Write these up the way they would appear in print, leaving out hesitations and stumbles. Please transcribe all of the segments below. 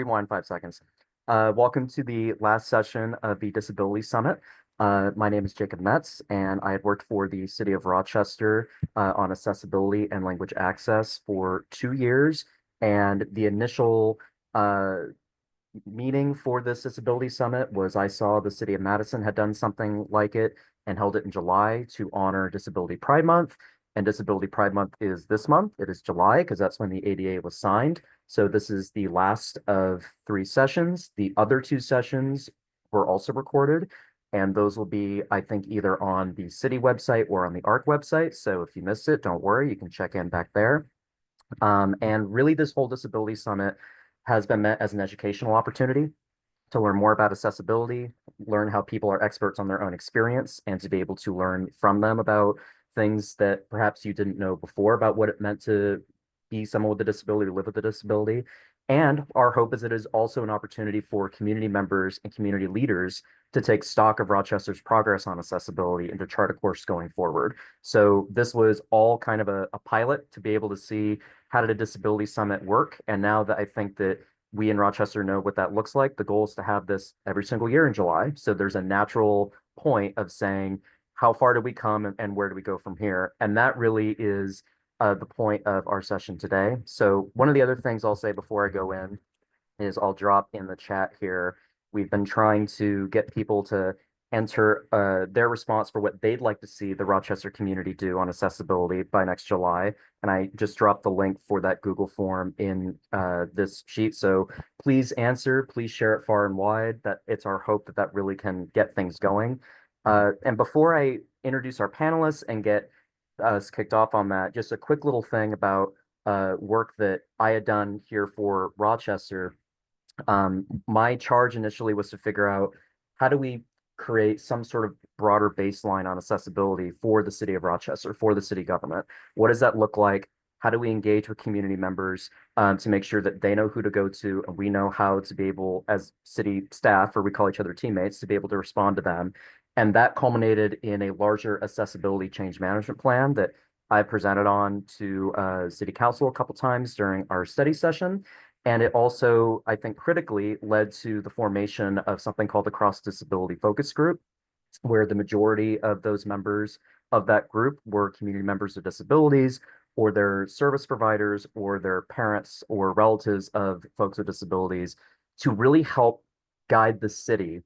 rewind 5 seconds. Welcome to the last session of the Disability Summit. My name is Jacob Metz, and I had worked for the City of Rochester on accessibility and language access for 2 years. And the initial meeting for this Disability Summit was I saw the City of Madison had done something like it and held it in July to honor Disability Pride Month. And Disability Pride Month is this month. It is July because that's when the ADA was signed. So this is the last of 3 sessions. The other 2 sessions were also recorded, and those will be, I think, either on the city website or on the ARC website. So if you missed it, don't worry, you can check in back there. And really, this whole Disability Summit has been meant as an educational opportunity to learn more about accessibility, learn how people are experts on their own experience, and to be able to learn from them about things that perhaps you didn't know before about what it meant to be someone with a disability, live with a disability. And our hope is it is also an opportunity for community members and community leaders to take stock of Rochester's progress on accessibility and to chart a course going forward. So this was all kind of a pilot to be able to see how did a disability summit work. And now that I think that we in Rochester know what that looks like, the goal is to have this every single year in July. So there's a natural point of saying, how far do we come and where do we go from here? And that really is the point of our session today. So one of the other things I'll say before I go in is I'll drop in the chat here. We've been trying to get people to enter their response for what they'd like to see the Rochester community do on accessibility by next July. And I just dropped the link for that Google form in this sheet. So please answer, please share it far and wide. That it's our hope that that really can get things going. And before I introduce our panelists and get us kicked off on that, just a quick little thing about work that I had done here for Rochester. My charge initially was to figure out how do we create some sort of broader baseline on accessibility for the city of Rochester, for the city government. What does that look like? How do we engage with community members to make sure that they know who to go to and we know how to be able, as city staff, or we call each other teammates, to be able to respond to them. And that culminated in a larger accessibility change management plan that I presented on to City Council a couple times during our study session. And it also, I think, critically led to the formation of something called the Cross Disability Focus Group, where the majority of those members of that group were community members with disabilities, or their service providers, or their parents or relatives of folks with disabilities, to really help guide the city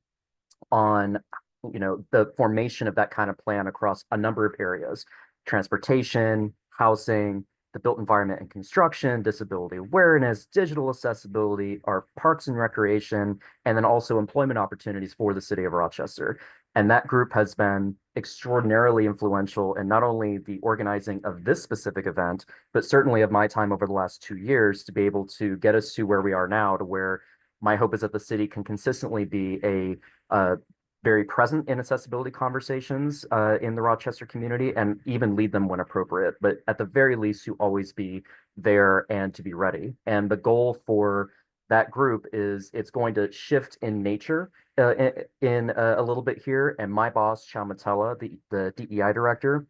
on, the formation of that kind of plan across a number of areas: transportation, housing, the built environment and construction, disability awareness, digital accessibility, our parks and recreation, and then also employment opportunities for the city of Rochester. And that group has been extraordinarily influential in not only the organizing of this specific event, but certainly of my time over the last 2 years to be able to get us to where we are now, to where my hope is that the city can consistently be a very present in accessibility conversations in the Rochester community and even lead them when appropriate. But at the very least, to always be there and to be ready. And the goal for that group is it's going to shift in nature in a little bit here. And my boss, Chow Matella, the DEI director,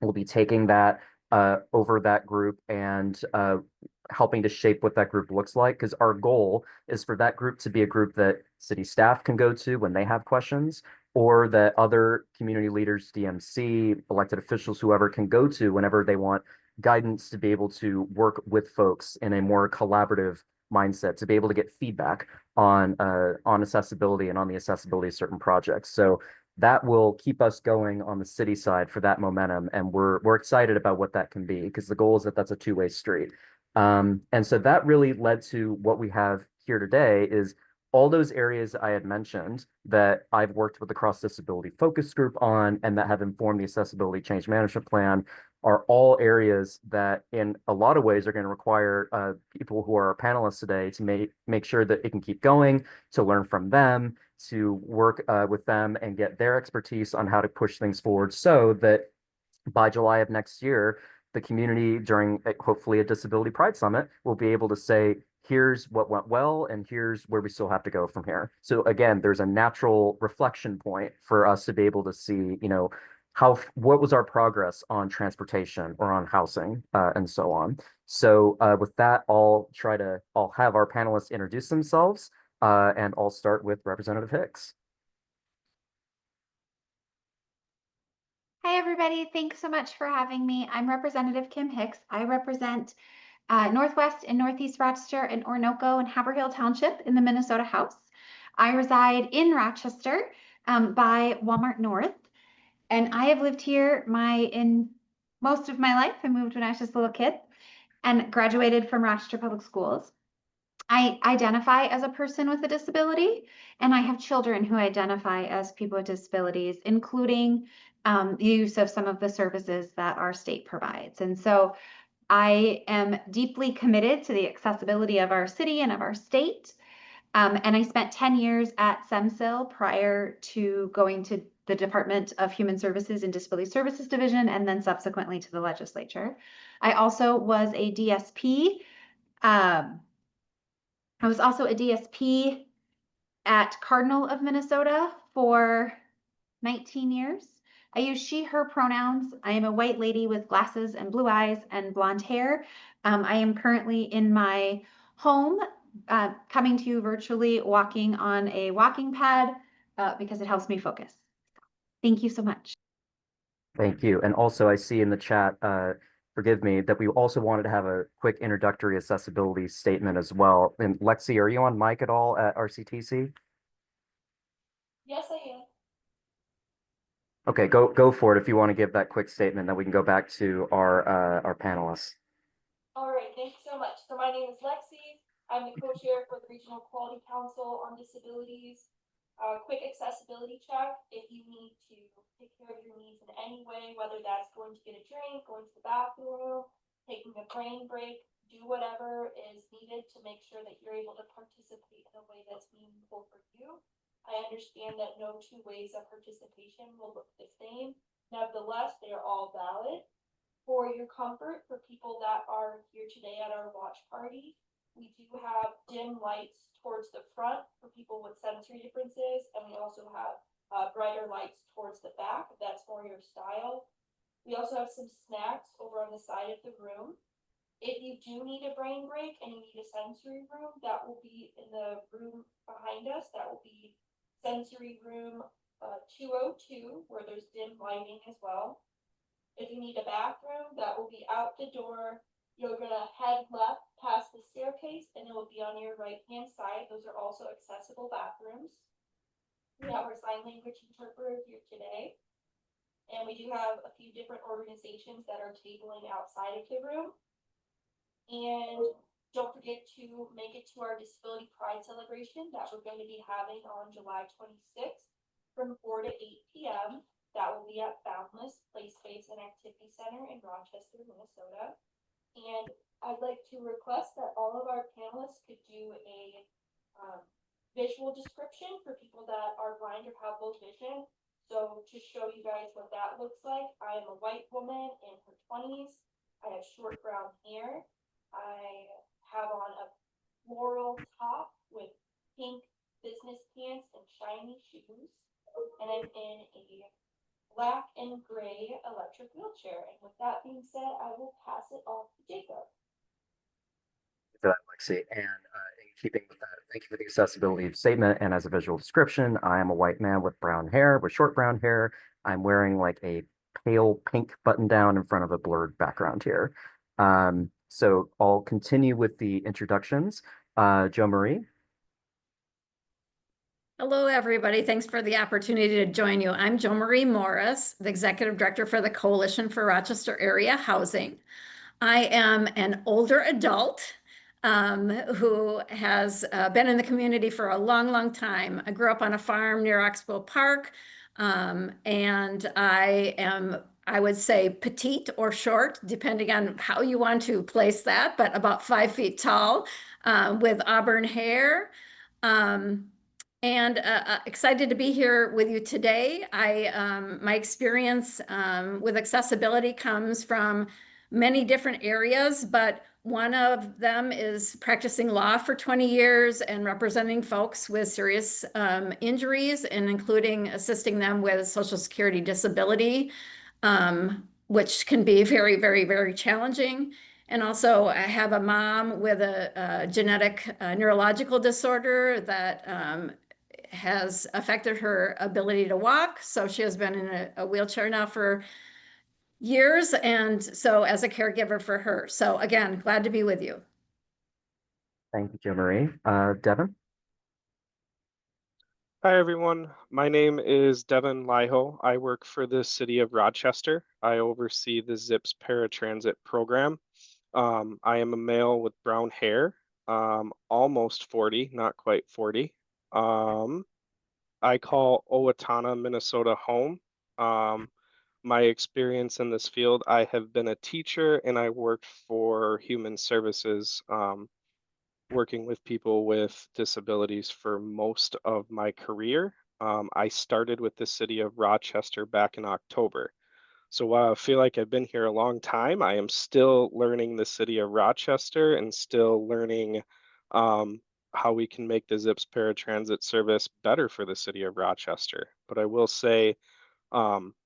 will be taking that over that group and helping to shape what that group looks like. Because our goal is for that group to be a group that city staff can go to when they have questions, or that other community leaders, DMC, elected officials, whoever, can go to whenever they want guidance to be able to work with folks in a more collaborative mindset, to be able to get feedback on accessibility and on the accessibility of certain projects. So that will keep us going on the city side for that momentum, and we're excited about what that can be, because the goal is that that's a two-way street. And so that really led to what we have here today is all those areas I had mentioned that I've worked with the Cross Disability Focus Group on and that have informed the Accessibility Change Management Plan are all areas that in a lot of ways are going to require people who are our panelists today to make sure that it can keep going, to learn from them, to work with them and get their expertise on how to push things forward, so that by July of next year, the community during hopefully a Disability Pride Summit will be able to say, here's what went well and here's where we still have to go from here. So again, there's a natural reflection point for us to be able to see, what was our progress on transportation or on housing, and so on. So with that, I'll have our panelists introduce themselves, and I'll start with Representative Hicks. Hi, everybody. Thanks so much for having me. I'm Representative Kim Hicks. I represent Northwest and Northeast Rochester and Orinoco and Haverhill Township in the Minnesota House. I reside in Rochester by Walmart North, and I have lived here in most of my life. I moved when I was just a little kid and graduated from Rochester Public Schools. I identify as a person with a disability, and I have children who identify as people with disabilities, including the use of some of the services that our state provides. And so I am deeply committed to the accessibility of our city and of our state. And I spent 10 years at SEMSIL prior to going to the Department of Human Services and Disability Services Division, and then subsequently to the legislature. I also was a DSP. I was also a DSP at Cardinal of Minnesota for 19 years. I use she, her pronouns. I am a white lady with glasses and blue eyes and blonde hair. I am currently in my home, coming to you virtually, walking on a walking pad because it helps me focus. Thank you so much. Thank you. And also, I see in the chat, forgive me, that we also wanted to have a quick introductory accessibility statement as well. And Lexi, are you on mic at all at RCTC? Yes, I am. Okay, go for it if you want to give that quick statement, then we can go back to our panelists. All right, thank you so much. So my name is Lexi. I'm the co-chair for the Regional Quality Council on Disabilities. Quick accessibility check. If you need to take care of your needs in any way, whether that's going to get a drink, going to the bathroom, taking a brain break, do whatever is needed to make sure that you're able to participate in a way that's meaningful for you. I understand that no two ways of participation will look the same. Nevertheless, they are all valid. For your comfort, for people that are here today at our watch party, we do have dim lights towards the front for people with sensory differences, and we also have brighter lights towards the back, if that's more your style. We also have some snacks over on the side of the room. If you do need a brain break and you need a sensory room, that will be in the room behind us. That will be sensory room 202, where there's dim lighting as well. If you need a bathroom, that will be out the door. You're gonna head left past the staircase and it will be on your right-hand side. Those are also accessible bathrooms. We have our sign language interpreter here today. And we do have a few different organizations that are tabling outside of the room. And don't forget to make it to our Disability Pride celebration that we're going to be having on July 26th from 4 to 8 p.m. That will be at Boundless Play Space and Activity Center in Rochester, Minnesota. And I'd like to request that all of our panelists could do a visual description for people that are blind or have low vision. So to show you guys what that looks like, I am a white woman in her 20s. I have short brown hair. I have on a floral top with pink business pants and shiny shoes. And I'm in a black and gray electric wheelchair. And with that being said, I will pass it off to Jacob. For that, Lexi. And in keeping with that, thank you for the accessibility statement. And as a visual description, I am a white man with brown hair, with short brown hair. I'm wearing like a pale pink button down in front of a blurred background here. So I'll continue with the introductions. Jo Marie. Hello, everybody. Thanks for the opportunity to join you. I'm Jo Marie Morris, the Executive Director for the Coalition for Rochester Area Housing. I am an older adult who has been in the community for a long, long time. I grew up on a farm near Oxbow Park, and I would say petite or short, depending on how you want to place that, but about 5 feet tall with auburn hair. And excited to be here with you today. My experience with accessibility comes from many different areas, but One of them is practicing law for 20 years and representing folks with serious injuries and including assisting them with Social Security disability, which can be very, very, very challenging. And also, I have a mom with a genetic neurological disorder that has affected her ability to walk. So she has been in a wheelchair now for years. And so as a caregiver for her. So again, glad to be with you. Thank you, Jo Marie. Devin? Hi, everyone. My name is Devin Liho. I work for the city of Rochester. I oversee the ZIPS paratransit program. I am a male with brown hair, almost 40, not quite 40. I call Owatonna, Minnesota home. My experience in this field, I have been a teacher and I worked for Human Services, working with people with disabilities for most of my career. I started with the city of Rochester back in October. So while I feel like I've been here a long time, I am still learning the city of Rochester and still learning how we can make the ZIPS paratransit service better for the city of Rochester. But I will say,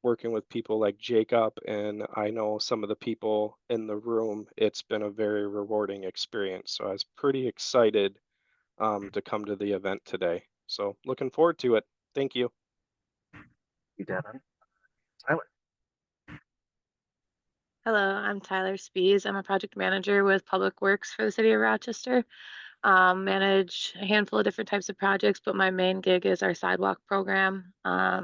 working with people like Jacob, and I know some of the people in the room, it's been a very rewarding experience. So I was pretty excited to come to the event today. So looking forward to it. Thank you. You, Devin. Tyler? Hello, I'm Tyler Spees. I'm a project manager with Public Works for the city of Rochester. Manage a handful of different types of projects, but my main gig is our sidewalk program. I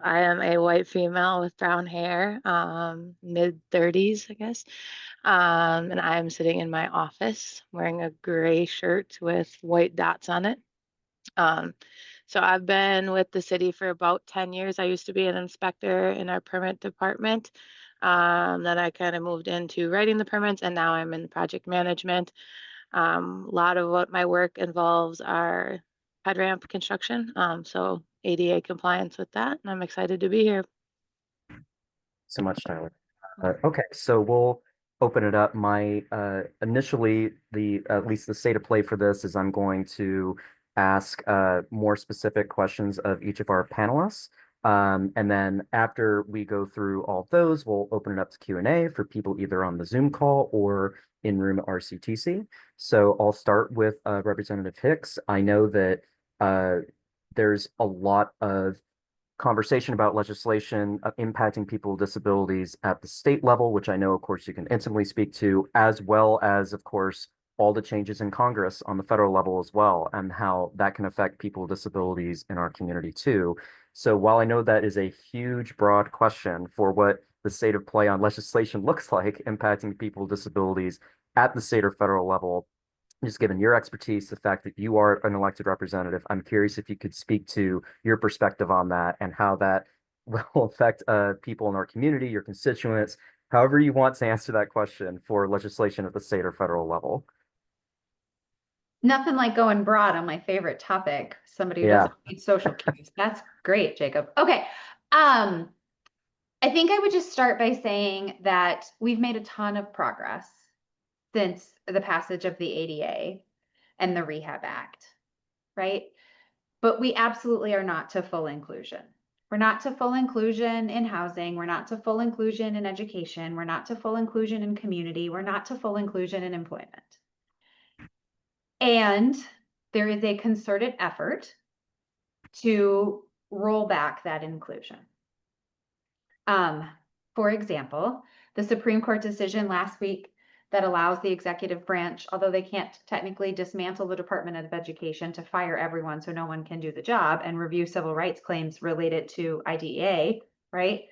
am a white female with brown hair, mid 30s, I guess. And I'm sitting in my office wearing a gray shirt with white dots on it. So I've been with the city for about 10 years. I used to be an inspector in our permit department. Then I kind of moved into writing the permits, and now I'm in project management. A lot of what my work involves are ped ramp construction, so ADA compliance with that, and I'm excited to be here. So much, Tyler. Okay, so we'll open it up. My initially at least the state of play for this is I'm going to ask more specific questions of each of our panelists. And then after we go through all of those, we'll open it up to Q&A for people either on the Zoom call or in room at RCTC. So I'll start with Representative Hicks. I know that there's a lot of conversation about legislation impacting people with disabilities at the state level, which I know, of course, you can intimately speak to, as well as, of course, all the changes in Congress on the federal level as well, and how that can affect people with disabilities in our community too. So while I know that is a huge, broad question for what the state of play on legislation looks like impacting people with disabilities at the state or federal level, just given your expertise, the fact that you are an elected representative, I'm curious if you could speak to your perspective on that and how that will affect people in our community, your constituents, however you want to answer that question for legislation at the state or federal level. Nothing like going broad on my favorite topic. Somebody who Yeah. doesn't need social cues. That's great, Jacob. Okay. I think I would just start by saying that we've made a ton of progress since the passage of the ADA and the Rehab Act, right? But we absolutely are not to full inclusion. We're not to full inclusion in housing. We're not to full inclusion in education. We're not to full inclusion in community. We're not to full inclusion in employment. And there is a concerted effort to roll back that inclusion. For example, the Supreme Court decision last week that allows the executive branch, although they can't technically dismantle the Department of Education, to fire everyone so no one can do the job and review civil rights claims related to IDEA, right?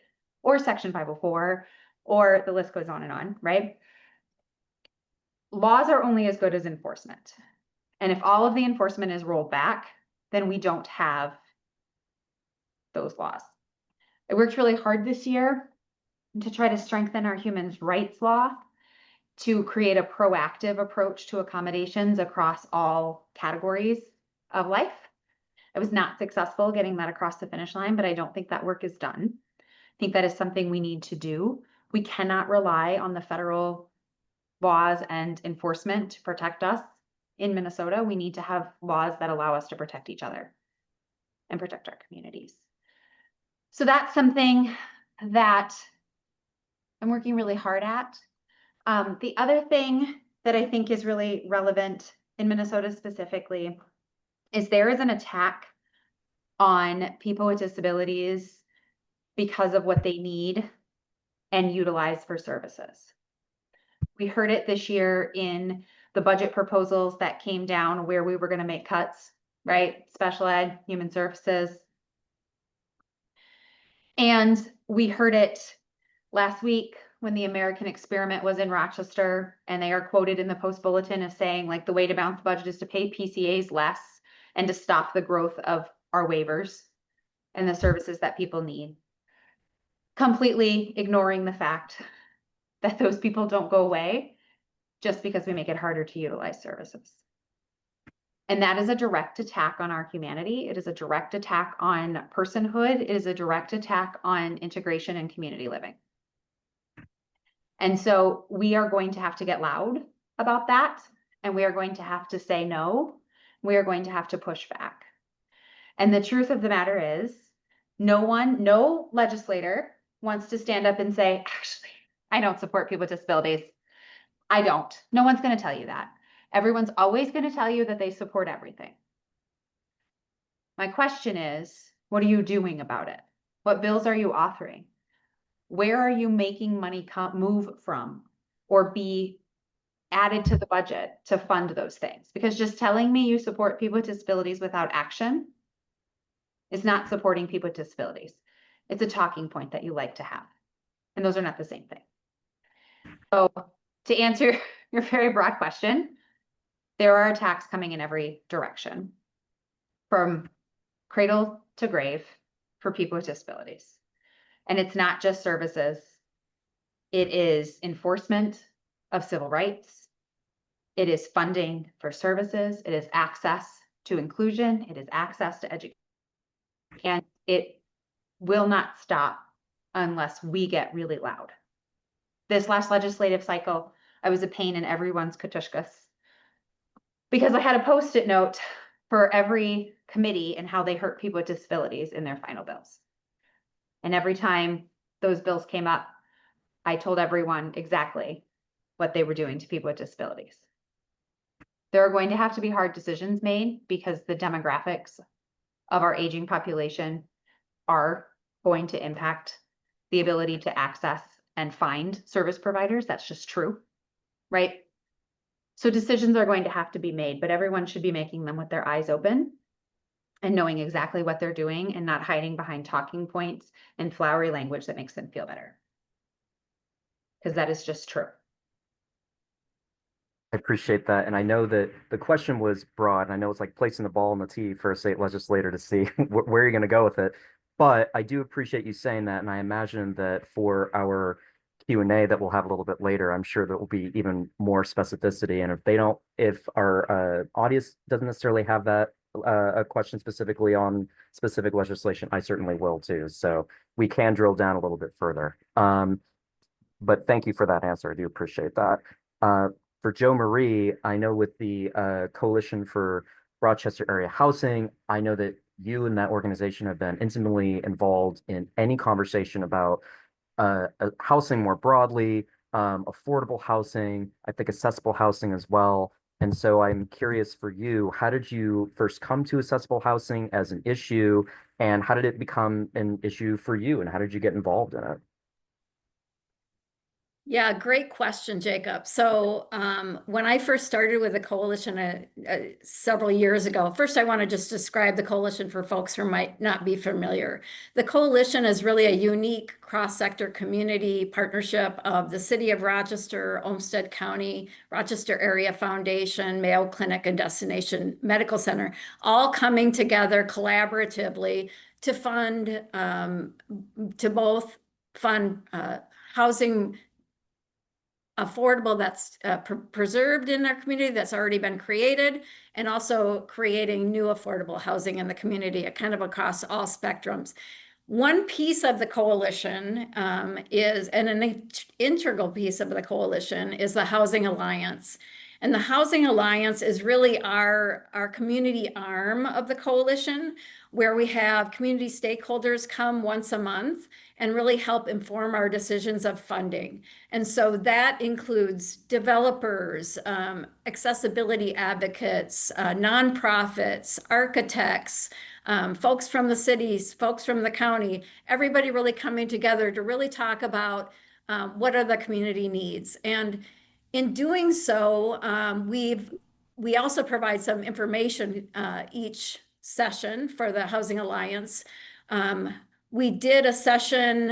Or Section 504, or the list goes on and on, right? Laws are only as good as enforcement. And if all of the enforcement is rolled back, then we don't have those laws. I worked really hard this year to try to strengthen our human rights law, to create a proactive approach to accommodations across all categories of life. I was not successful getting that across the finish line, but I don't think that work is done. I think that is something we need to do. We cannot rely on the federal laws and enforcement to protect us in Minnesota. We need to have laws that allow us to protect each other and protect our communities. So that's something that I'm working really hard at. The other thing that I think is really relevant in Minnesota specifically is there is an attack on people with disabilities because of what they need and utilize for services. We heard it this year in the budget proposals that came down where we were going to make cuts, right? Special ed, human services. And we heard it last week when the American Experiment was in Rochester, and they are quoted in the Post Bulletin as saying, like, the way to balance the budget is to pay PCAs less and to stop the growth of our waivers and the services that people need. Completely ignoring the fact that those people don't go away just because we make it harder to utilize services. And that is a direct attack on our humanity. It is a direct attack on personhood. It is a direct attack on integration and community living. And so we are going to have to get loud about that. And we are going to have to say no. We are going to have to push back. And the truth of the matter is, no legislator wants to stand up and say, actually, I don't support people with disabilities. I don't. No one's going to tell you that. Everyone's always going to tell you that they support everything. My question is, what are you doing about it? What bills are you authoring? Where are you making money move from or be added to the budget to fund those things? Because just telling me you support people with disabilities without action is not supporting people with disabilities. It's a talking point that you like to have. And those are not the same thing. So to answer your very broad question, there are attacks coming in every direction, from cradle to grave, for people with disabilities. And it's not just services. It is enforcement of civil rights. It is funding for services. It is access to inclusion. It is access to education. And it will not stop unless we get really loud. This last legislative cycle, I was a pain in everyone's katushkas because I had a Post-it note for every committee and how they hurt people with disabilities in their final bills. And every time those bills came up, I told everyone exactly what they were doing to people with disabilities. There are going to have to be hard decisions made because the demographics of our aging population are going to impact the ability to access and find service providers. That's just true, right? So decisions are going to have to be made, but everyone should be making them with their eyes open and knowing exactly what they're doing and not hiding behind talking points and flowery language that makes them feel better. Because that is just true. I appreciate that. And I know that the question was broad. And I know it's like placing the ball on the tee for a state legislator to see where you're going to go with it. But I do appreciate you saying that. And I imagine that for our Q&A that we'll have a little bit later, I'm sure there will be even more specificity. And if our audience doesn't necessarily have that a question specifically on specific legislation, I certainly will too. So we can drill down a little bit further. But thank you for that answer. I do appreciate that. For Jo Marie, I know with the Coalition for Rochester Area Housing, I know that you and that organization have been intimately involved in any conversation about housing more broadly, affordable housing, I think accessible housing as well. And so I'm curious for you, how did you first come to accessible housing as an issue, and how did it become an issue for you, and how did you get involved in it? Yeah, great question, Jacob. So when I first started with the coalition several years ago, first I want to just describe the coalition for folks who might not be familiar. The coalition is really a unique cross-sector community partnership of the City of Rochester, Olmsted County, Rochester Area Foundation, Mayo Clinic, and Destination Medical Center, all coming together collaboratively to fund, to both fund housing affordable that's preserved in our community that's already been created, and also creating new affordable housing in the community, kind of across all spectrums. One piece of the coalition is, and an integral piece of the coalition is the Housing Alliance. And the Housing Alliance is really our community arm of the coalition, where we have community stakeholders come once a month and really help inform our decisions of funding. And so that includes developers, accessibility advocates, nonprofits, architects, folks from the cities, folks from the county, everybody really coming together to really talk about what are the community needs. And in doing so, we also provide some information each session for the Housing Alliance. We did a session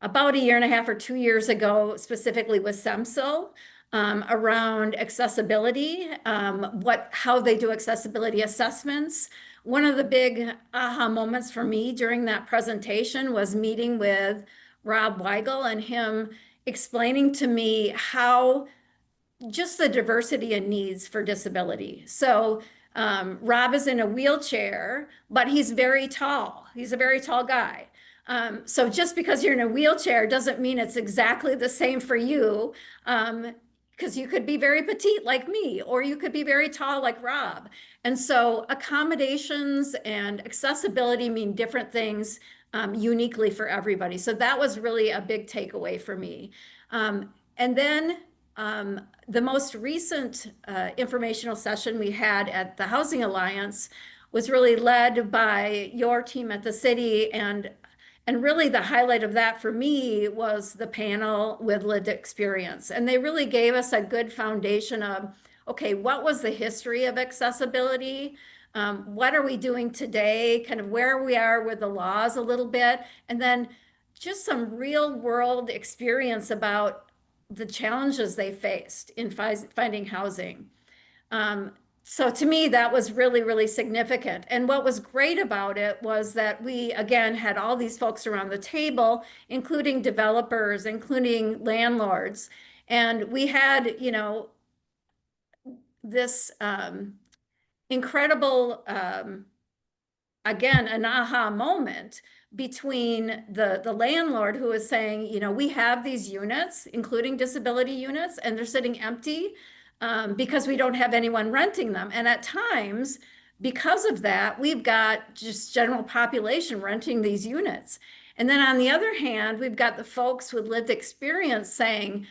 about a year and a half or 2 years ago, specifically with SEMSIL, around accessibility, how they do accessibility assessments. One of the big aha moments for me during that presentation was meeting with Rob Weigel and him explaining to me how just the diversity in needs for disability. So Rob is in a wheelchair, but he's very tall. He's a very tall guy. So just because you're in a wheelchair doesn't mean it's exactly the same for you, because you could be very petite like me, or you could be very tall like Rob. And so accommodations and accessibility mean different things uniquely for everybody. So that was really a big takeaway for me. And then the most recent informational session we had at the Housing Alliance was really led by your team at the city, and really the highlight of that for me was the panel with lived experience. And they really gave us a good foundation of, okay, what was the history of accessibility? What are we doing today? Kind of where we are with the laws a little bit. And then just some real world experience about the challenges they faced in finding housing. So to me, that was really, really significant. And what was great about it was that we, again, had all these folks around the table, including developers, including landlords. And we had, you know, this incredible, again, an aha moment between the landlord who was saying, you know, we have these units, including disability units, and they're sitting empty because we don't have anyone renting them. And at times, because of that, we've got just general population renting these units. And then on the other hand, we've got the folks with lived experience saying,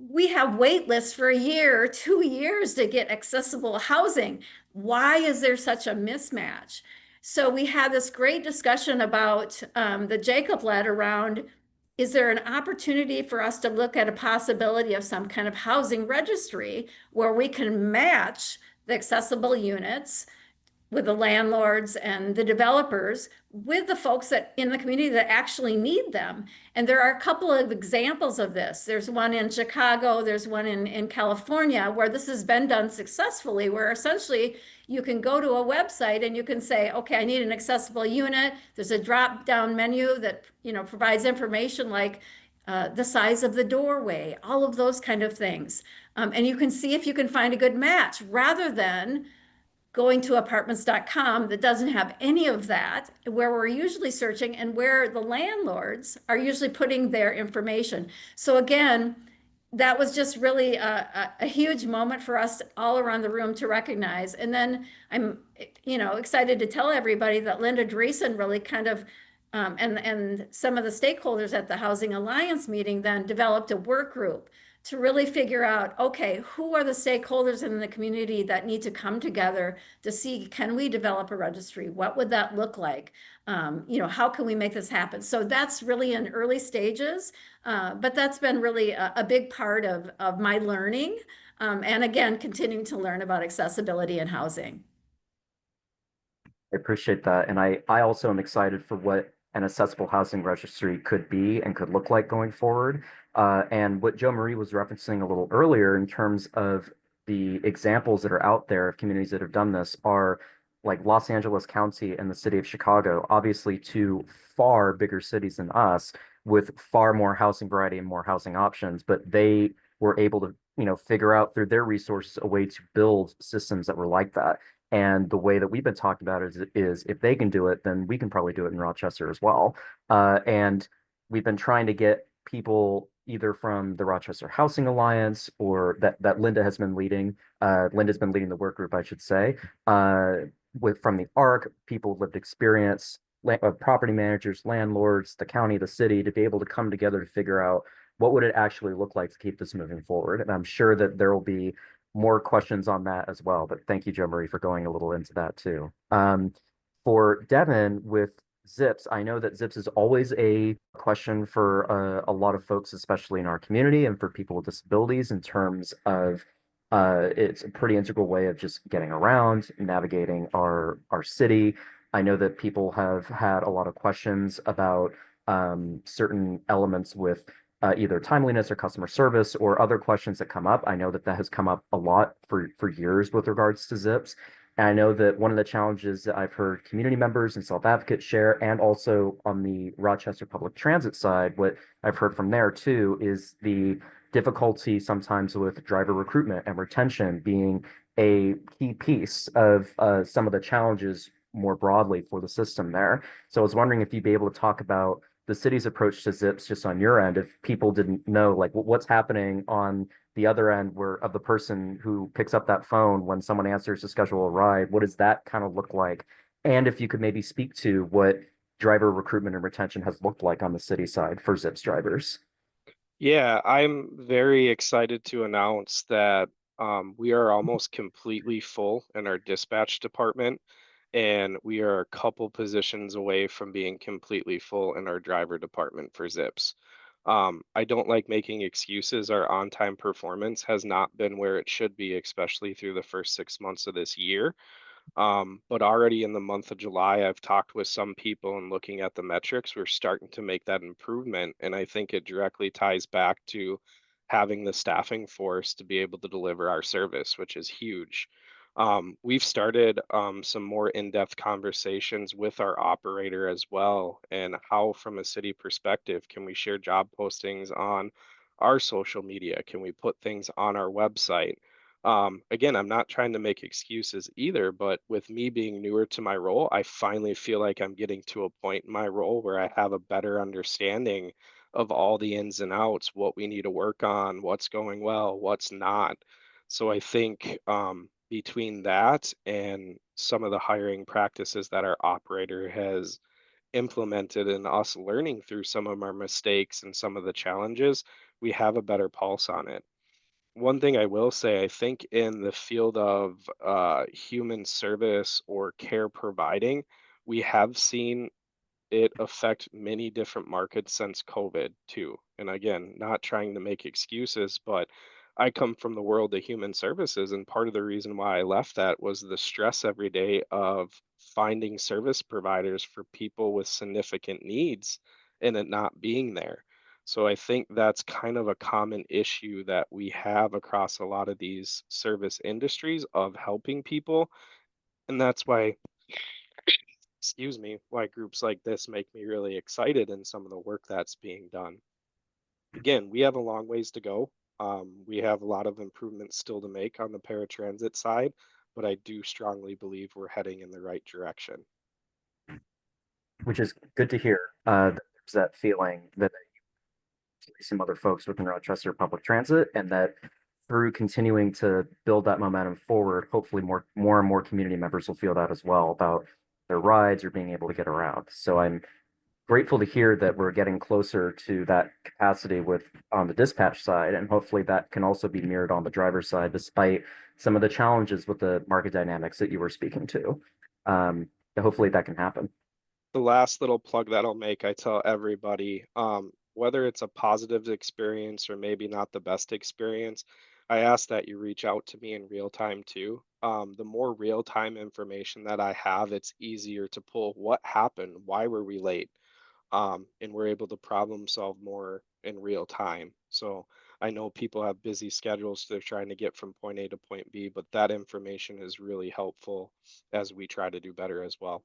we have wait lists for a year, 2 years to get accessible housing. Why is there such a mismatch? So we had this great discussion about the Jacob led around, is there an opportunity for us to look at a possibility of some kind of housing registry where we can match the accessible units with the landlords and the developers with the folks that in the community that actually need them? And there are a couple of examples of this. There's one in Chicago, there's one in California where this has been done successfully, where essentially you can go to a website and you can say, okay, I need an accessible unit. There's a drop-down menu that, you know, provides information like the size of the doorway, all of those kind of things. And you can see if you can find a good match rather than going to apartments.com that doesn't have any of that, where we're usually searching and where the landlords are usually putting their information. So again, that was just really a huge moment for us all around the room to recognize. And then I'm, you know, excited to tell everybody that Linda Dreesen really kind of, and some of the stakeholders at the Housing Alliance meeting then developed a work group to really figure out, okay, who are the stakeholders in the community that need to come together to see, can we develop a registry? What would that look like? You know, how can we make this happen? So that's really in early stages, but that's been really a big part of my learning. And again, continuing to learn about accessibility and housing. I appreciate that. And I also am excited for what an accessible housing registry could be and could look like going forward. And what Jo Marie was referencing a little earlier in terms of the examples that are out there of communities that have done this are like Los Angeles County and the city of Chicago, obviously two far bigger cities than us with far more housing variety and more housing options, but they were able to, you know, figure out through their resources a way to build systems that were like that. And the way that we've been talking about it is if they can do it, then we can probably do it in Rochester as well. And we've been trying to get people either from the Rochester Housing Alliance or that Linda has been leading. Linda's been leading the work group, I should say, with from the ARC, people with lived experience, property managers, landlords, the county, the city, to be able to come together to figure out what would it actually look like to keep this moving forward. And I'm sure that there will be more questions on that as well. But thank you, Jo Marie, for going a little into that too. For Devin with Zips, I know that Zips is always a question for a lot of folks, especially in our community and for people with disabilities, in terms of it's a pretty integral way of just getting around, navigating our city. I know that people have had a lot of questions about certain elements with either timeliness or customer service or other questions that come up. I know that that has come up a lot for years with regards to Zips. And I know that one of the challenges that I've heard community members and self-advocates share, and also on the Rochester Public Transit side, what I've heard from there too, is the difficulty sometimes with driver recruitment and retention being a key piece of some of the challenges more broadly for the system there. So I was wondering if you'd be able to talk about the city's approach to Zips just on your end, if people didn't know, like what's happening on the other end where of the person who picks up that phone when someone answers to schedule a ride, what does that kind of look like? And if you could maybe speak to what driver recruitment and retention has looked like on the city side for Zips drivers. Yeah, I'm very excited to announce that we are almost completely full in our dispatch department, and we are a couple positions away from being completely full in our driver department for Zips. I don't like making excuses. Our on-time performance has not been where it should be, especially through the first 6 months of this year. But already in the month of July, I've talked with some people and looking at the metrics, we're starting to make that improvement. And I think it directly ties back to having the staffing force to be able to deliver our service, which is huge. We've started some more in-depth conversations with our operator as well, and how, from a city perspective, can we share job postings on our social media? Can we put things on our website? Again, I'm not trying to make excuses either, but with me being newer to my role, I finally feel like I'm getting to a point in my role where I have a better understanding of all the ins and outs, what we need to work on, what's going well, what's not. So I think between that and some of the hiring practices that our operator has implemented and us learning through some of our mistakes and some of the challenges, we have a better pulse on it. One thing I will say, I think in the field of human service or care providing, we have seen it affect many different markets since COVID too. And again, not trying to make excuses, but I come from the world of human services, and part of the reason why I left that was the stress every day of finding service providers for people with significant needs and it not being there. So I think that's kind of a common issue that we have across a lot of these service industries of helping people. And that's why, excuse me, why groups like this make me really excited in some of the work that's being done. Again, we have a long ways to go. We have a lot of improvements still to make on the paratransit side, but I do strongly believe we're heading in the right direction. Which is good to hear. There's that feeling that some other folks within Rochester Public Transit, and that through continuing to build that momentum forward, hopefully more and more community members will feel that as well about their rides or being able to get around. So I'm grateful to hear that we're getting closer to that capacity with on the dispatch side, and hopefully that can also be mirrored on the driver's side, despite some of the challenges with the market dynamics that you were speaking to. Hopefully that can happen. The last little plug that I'll make, I tell everybody, whether it's a positive experience or maybe not the best experience, I ask that you reach out to me in real time too. The more real time information that I have, it's easier to pull what happened, why were we late, and we're able to problem solve more in real time. So I know people have busy schedules, they're trying to get from point A to point B, but that information is really helpful as we try to do better as well.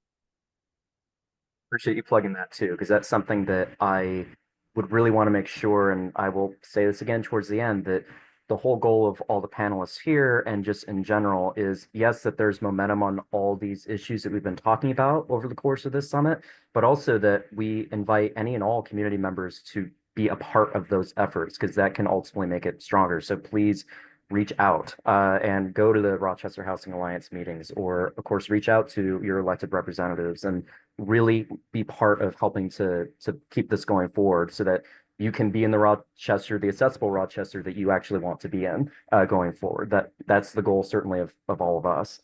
Appreciate you plugging that too, because that's something that I would really want to make sure, and I will say this again towards the end, that the whole goal of all the panelists here and just in general is, yes, that there's momentum on all these issues that we've been talking about over the course of this summit, but also that we invite any and all community members to be a part of those efforts, because that can ultimately make it stronger. So please reach out and go to the Rochester Housing Alliance meetings, or of course, reach out to your elected representatives and really be part of helping to keep this going forward, so that you can be in the Rochester, the accessible Rochester that you actually want to be in going forward. That's the goal, certainly, of all of us.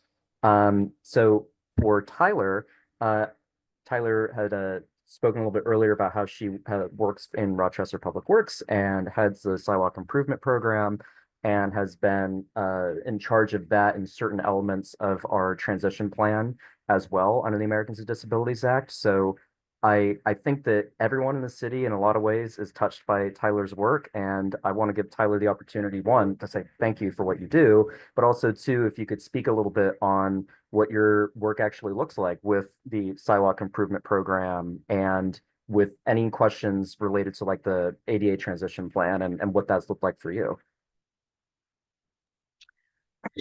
So for Tyler, Tyler had spoken a little bit earlier about how she works in Rochester Public Works and heads the sidewalk improvement program, and has been in charge of that in certain elements of our transition plan as well under the Americans with Disabilities Act. So I think that everyone in the city in a lot of ways is touched by Tyler's work, and I want to give Tyler the opportunity, one, to say thank you for what you do, but also two, if you could speak a little bit on what your work actually looks like with the sidewalk improvement program, and with any questions related to like the ADA transition plan and what that's looked like for you.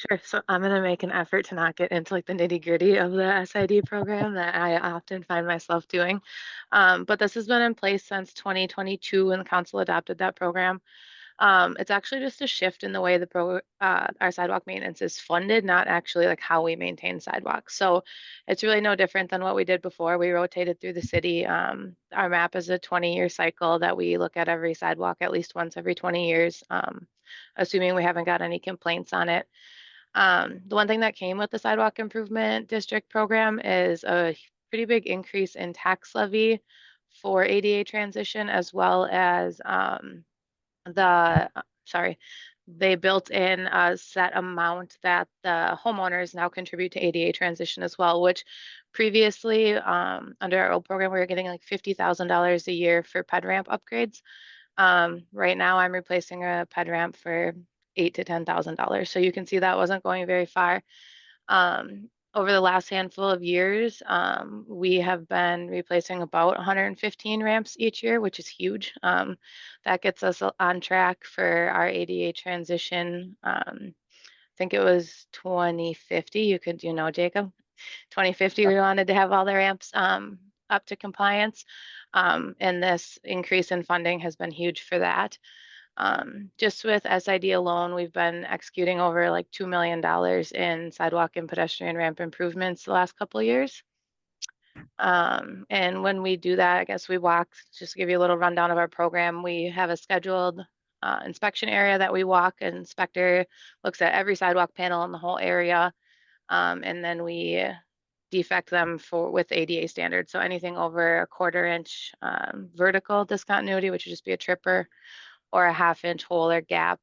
Sure. So I'm going to make an effort to not get into like the nitty-gritty of the SID program that I often find myself doing. But this has been in place since 2022 when the council adopted that program. It's actually just a shift in the way our sidewalk maintenance is funded, not actually like how we maintain sidewalks. So it's really no different than what we did before. We rotated through the city. Our map is a 20-year cycle that we look at every sidewalk at least once every 20 years, assuming we haven't got any complaints on it. The one thing that came with the sidewalk improvement district program is a pretty big increase in tax levy for ADA transition, as well as they built in a set amount that the homeowners now contribute to ADA transition as well, which previously under our old program, we were getting like $50,000 a year for ped ramp upgrades. Right now I'm replacing a ped ramp for $8,000 to $10,000. So you can see that wasn't going very far. Over the last handful of years, we have been replacing about 115 ramps each year, which is huge. That gets us on track for our ADA transition. I think it was 2050. Jacob, 2050, we wanted to have all the ramps up to compliance. And this increase in funding has been huge for that. Just with SID alone, we've been executing over like $2 million in sidewalk and pedestrian ramp improvements the last couple of years. And when we do that, I guess we walk, just to give you a little rundown of our program, we have a scheduled inspection area that we walk. An inspector looks at every sidewalk panel in the whole area. And then we defect them with ADA standards. So anything over a 1/4 inch vertical discontinuity, which would just be a tripper, or a 1/2 inch hole or gap,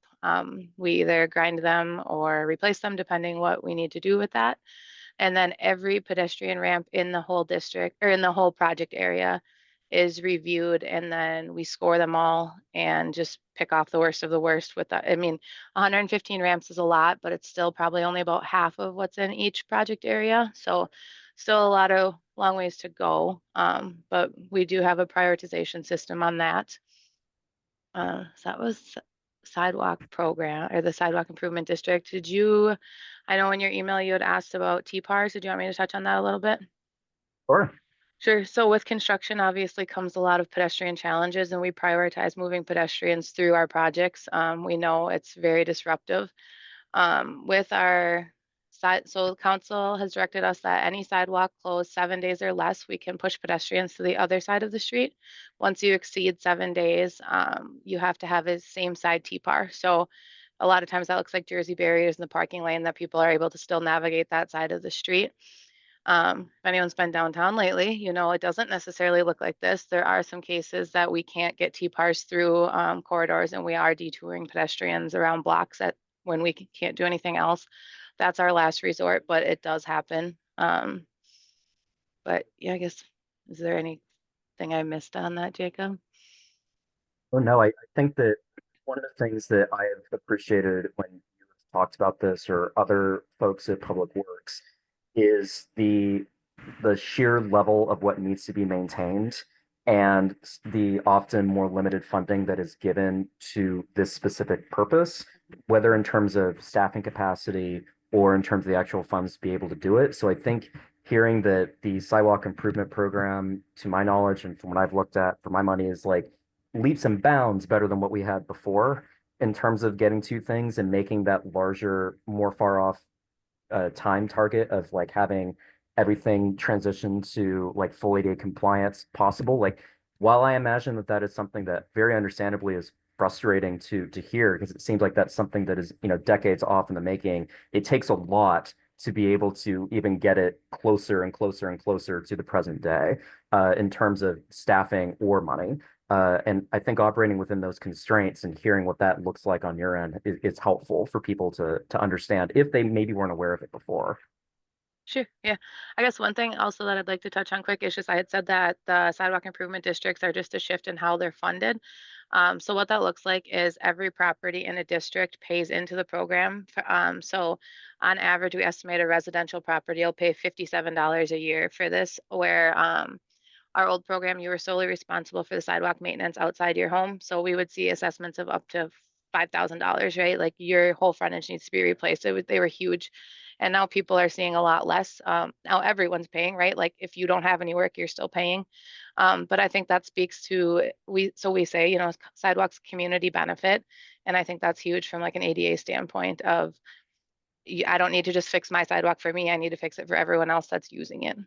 we either grind them or replace them depending what we need to do with that. And then every pedestrian ramp in the whole district or in the whole project area is reviewed, and then we score them all and just pick off the worst of the worst with that. I mean, 115 ramps is a lot, but it's still probably only about half of what's in each project area. So still a long ways to go. But we do have a prioritization system on that. So that was sidewalk program, or the sidewalk improvement district. I know in your email you had asked about TPARs. Did you want me to touch on that a little bit? Sure. Sure. So with construction, obviously comes a lot of pedestrian challenges, and we prioritize moving pedestrians through our projects. We know it's very disruptive. With our so the council has directed us that any sidewalk closed 7 days or less, we can push pedestrians to the other side of the street. Once you exceed 7 days, you have to have a same side TPAR. So a lot of times that looks like Jersey barriers in the parking lane that people are able to still navigate that side of the street. If anyone's been downtown lately, it doesn't necessarily look like this. There are some cases that we can't get TPARs through corridors, and we are detouring pedestrians around blocks when we can't do anything else. That's our last resort, but it does happen. But yeah, I guess, is there anything I missed on that, Jacob? Oh, no, I think that one of the things that I have appreciated when you talked about this, or other folks at Public Works, is the sheer level of what needs to be maintained, and the often more limited funding that is given to this specific purpose. whether in terms of staffing capacity or in terms of the actual funds to be able to do it. So I think hearing that the sidewalk improvement program, to my knowledge and from what I've looked at for my money, is like leaps and bounds better than what we had before in terms of getting to things and making that larger, more far off time target of like having everything transition to like full ADA compliance possible. Like, while I imagine that that is something that very understandably is frustrating to hear because it seems like that's something that is, decades off in the making, it takes a lot to be able to even get it closer and closer and closer to the present day in terms of staffing or money. And I think operating within those constraints and hearing what that looks like on your end is helpful for people to understand if they maybe weren't aware of it before. Sure, yeah. I guess one thing also that I'd like to touch on quick is just I had said that the sidewalk improvement districts are just a shift in how they're funded. So what that looks like is every property in a district pays into the program. So on average, we estimate a residential property will pay $57 a year for this, where our old program, you were solely responsible for the sidewalk maintenance outside your home. So we would see assessments of up to $5,000, right? Like your whole frontage needs to be replaced. They were huge. And now people are seeing a lot less. Now everyone's paying, right? Like if you don't have any work, you're still paying. But I think that speaks to, we say, sidewalks community benefit. And I think that's huge from like an ADA standpoint of, I don't need to just fix my sidewalk for me. I need to fix it for everyone else that's using it.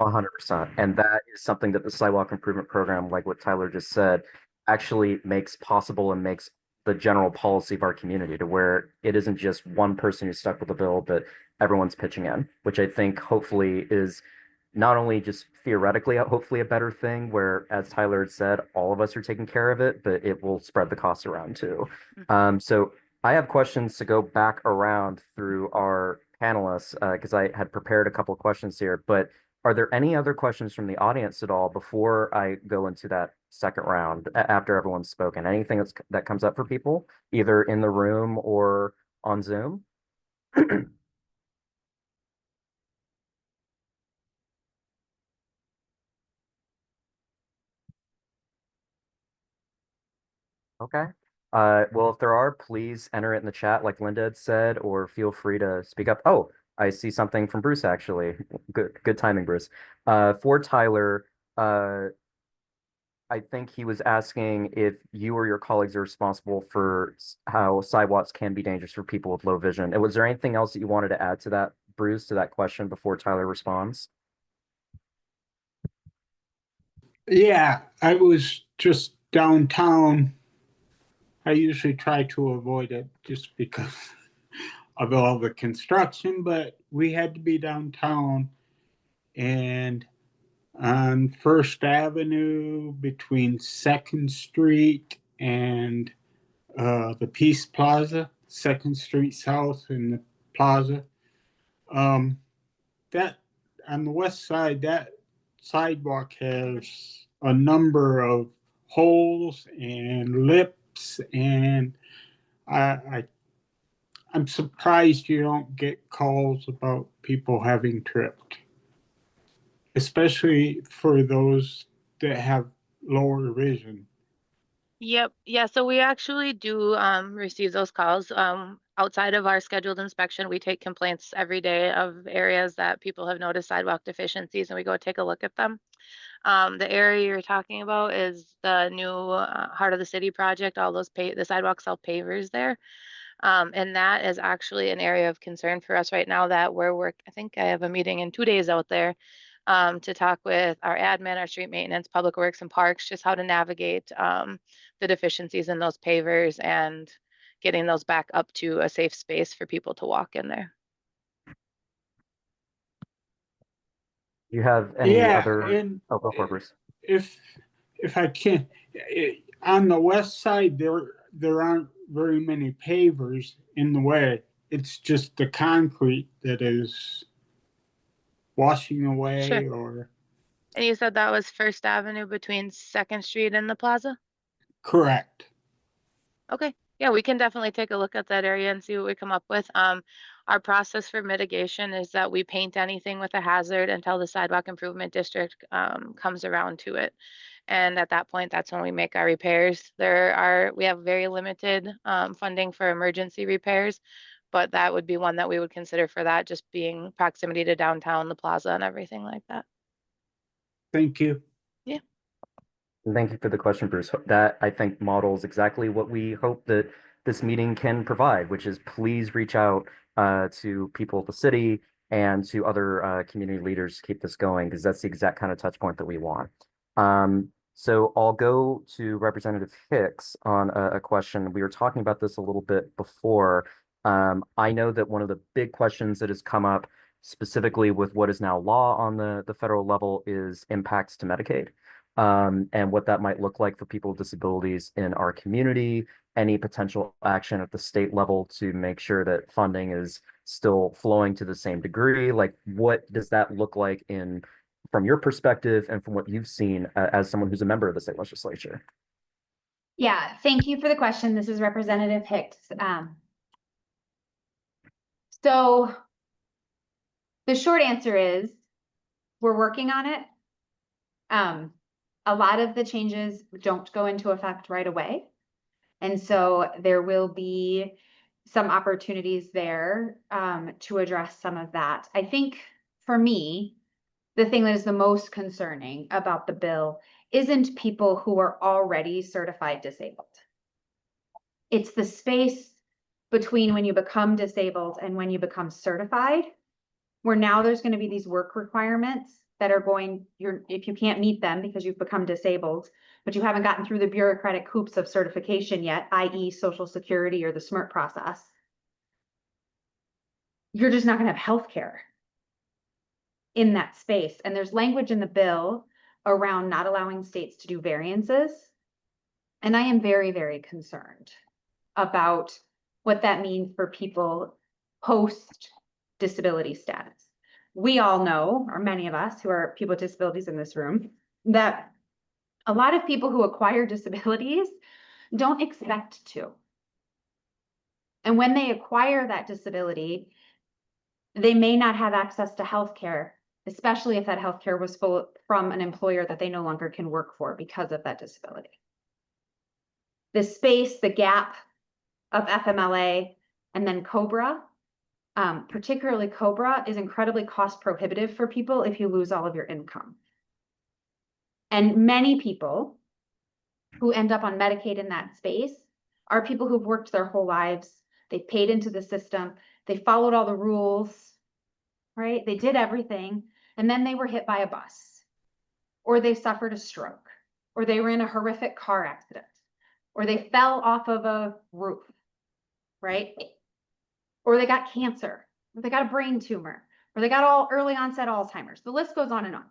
100%. And that is something that the sidewalk improvement program, like what Tyler just said, actually makes possible and makes the general policy of our community to where it isn't just one person who's stuck with the bill, but everyone's pitching in, which I think hopefully is not only just theoretically, hopefully a better thing where, as Tyler had said, all of us are taking care of it, but it will spread the costs around too. So I have questions to go back around through our panelists because I had prepared a couple of questions here, but are there any other questions from the audience at all before I go into that second round after everyone's spoken? Anything that comes up for people, either in the room or on Zoom? Okay. Well, if there are, please enter it in the chat like Linda had said, or feel free to speak up. Oh, I see something from Bruce actually. Good timing, Bruce. For Tyler, I think he was asking if you or your colleagues are responsible for how sidewalks can be dangerous for people with low vision. And was there anything else that you wanted to add to that, Bruce, to that question before Tyler responds? Yeah, I was just downtown. I usually try to avoid it just because of all the construction, but we had to be downtown. And on First Avenue between Second Street and the Peace Plaza, Second Street South and the Plaza. That on the west side, that sidewalk has a number of holes and lips, and I'm surprised you don't get calls about people having tripped, especially for those that have lower vision. Yep. Yeah. So we actually do receive those calls. Outside of our scheduled inspection, we take complaints every day of areas that people have noticed sidewalk deficiencies, and we go take a look at them. The area you're talking about is the new Heart of the City project. All those the sidewalks, all pavers there. And that is actually an area of concern for us right now that I think I have a meeting in 2 days out there to talk with our admin, our street maintenance, public works and parks, just how to navigate the deficiencies in those pavers and getting those back up to a safe space for people to walk in there. You have any Yeah, other? and Oh, go for it, Bruce. if I can, on the west side there aren't very many pavers in the way. It's just the concrete that is washing away. Sure. Or And you said that was First Avenue between Second Street and the plaza? correct. Okay. Yeah, we can definitely take a look at that area and see what we come up with. Our process for mitigation is that we paint anything with a hazard until the sidewalk improvement district comes around to it. And at that point, that's when we make our repairs. We have very limited funding for emergency repairs, but that would be one that we would consider for that, just being proximity to downtown, the plaza and everything like that. Thank you. Thank you for the question, Bruce. That, I think, models exactly what we hope that this meeting can provide, which is please reach out to people of the city and to other community leaders to keep this going, because that's the exact kind of touch point that we want. So I'll go to Representative Hicks on a question. We were talking about this a little bit before. I know that one of the big questions that has come up specifically with what is now law on the federal level is impacts to Medicaid. And what that might look like for people with disabilities in our community, any potential action at the state level to make sure that funding is still flowing to the same degree. Like, what does that look like from your perspective and from what you've seen as someone who's a member of the state legislature? Yeah, thank you for the question. This is Representative Hicks. So the short answer is we're working on it. A lot of the changes don't go into effect right away. And so there will be some opportunities there to address some of that. I think for me, the thing that is the most concerning about the bill isn't people who are already certified disabled. It's the space between when you become disabled and when you become certified, where now there's going to be these work requirements that are if you can't meet them because you've become disabled, but you haven't gotten through the bureaucratic hoops of certification yet, i.e. Social Security or the SMRT process, you're just not going to have health care in that space. And there's language in the bill around not allowing states to do variances. And I am very, very concerned about what that means for people post disability status. We all know, or many of us who are people with disabilities in this room, that a lot of people who acquire disabilities don't expect to. And when they acquire that disability, they may not have access to health care, especially if that health care was from an employer that they no longer can work for because of that disability. The space, the gap of FMLA and then COBRA, particularly COBRA, is incredibly cost prohibitive for people if you lose all of your income. And many people who end up on Medicaid in that space are people who've worked their whole lives. They've paid into the system. They followed all the rules, right? They did everything. And then they were hit by a bus, or they suffered a stroke, or they were in a horrific car accident, or they fell off of a roof, right? Or they got cancer, or they got a brain tumor, or they got all early onset Alzheimer's. The list goes on and on.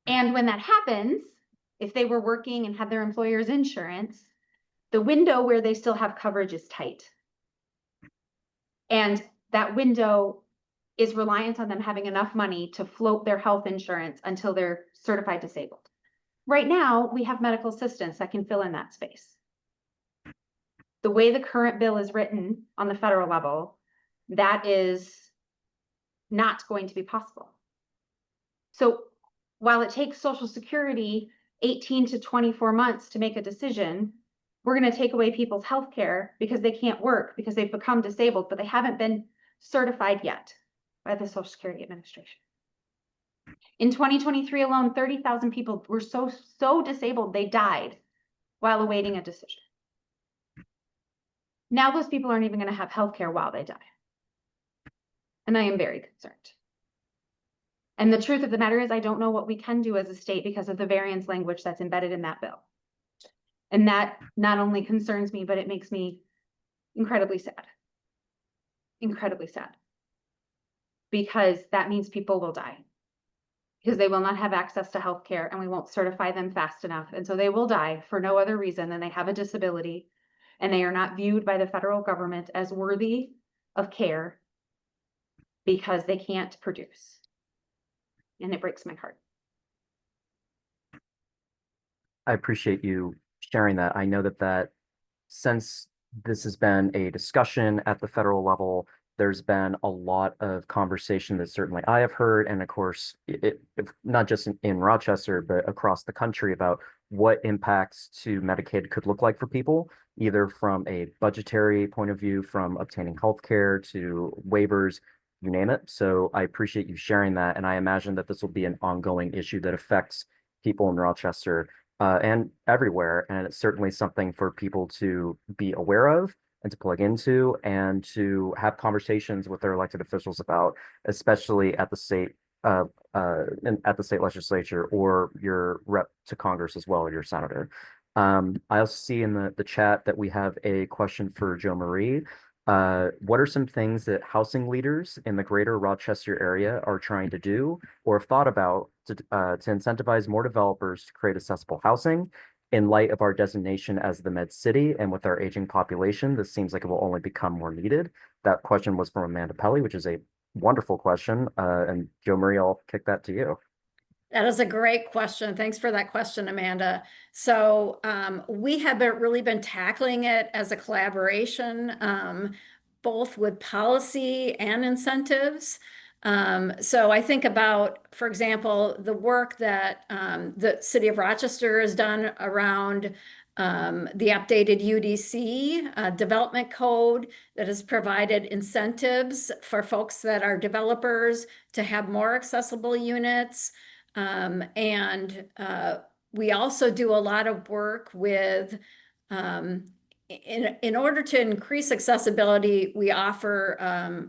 And when that happens, if they were working and had their employer's insurance, the window where they still have coverage is tight. And that window is reliant on them having enough money to float their health insurance until they're certified disabled. Right now, we have medical assistants that can fill in that space. The way the current bill is written on the federal level, that is not going to be possible. So while it takes Social Security 18 to 24 months to make a decision, we're going to take away people's health care because they can't work because they've become disabled, but they haven't been certified yet by the Social Security Administration. In 2023 alone, 30,000 people were so disabled they died while awaiting a decision. Now those people aren't even going to have health care while they die. And I am very concerned. And the truth of the matter is, I don't know what we can do as a state because of the variance language that's embedded in that bill. And that not only concerns me, but it makes me incredibly sad. Incredibly sad. Because that means people will die. Because they will not have access to health care and we won't certify them fast enough. And so they will die for no other reason than they have a disability and they are not viewed by the federal government as worthy of care because they can't produce. And it breaks my heart. I appreciate you sharing that. I know that since this has been a discussion at the federal level. There's been a lot of conversation that certainly I have heard, and of course, not just in Rochester, but across the country about what impacts to Medicaid could look like for people, either from a budgetary point of view, from obtaining health care to waivers, you name it. So I appreciate you sharing that, and I imagine that this will be an ongoing issue that affects people in Rochester and everywhere. And it's certainly something for people to be aware of and to plug into and to have conversations with their elected officials about, especially at the state at the state legislature or your rep to Congress as well, or your senator. I also see in the chat that we have a question for Jo Marie. What are some things that housing leaders in the greater Rochester area are trying to do or have thought about to incentivize more developers to create accessible housing in light of our designation as the Med City and with our aging population? This seems like it will only become more needed. That question was from Amanda Pelly, which is a wonderful question. And Jo Marie, I'll kick that to you. That is a great question. Thanks for that question, Amanda. So we have really been tackling it as a collaboration, both with policy and incentives. So I think about, for example, the work that the City of Rochester has done around the updated UDC development code that has provided incentives for folks that are developers to have more accessible units. We also do a lot of work with, in order to increase accessibility, we offer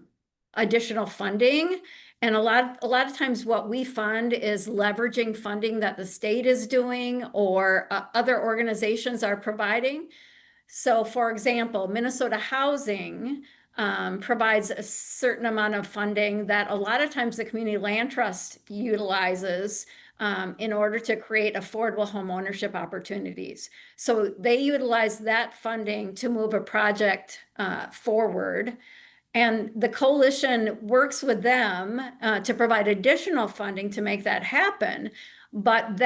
additional funding. And a lot of times what we fund is leveraging funding that the state is doing or other organizations are providing. So for example, Minnesota Housing provides a certain amount of funding that a lot of times the Community Land Trust utilizes in order to create affordable home ownership opportunities. So they utilize that funding to move a project forward. And the coalition works with them to provide additional funding to make that happen. But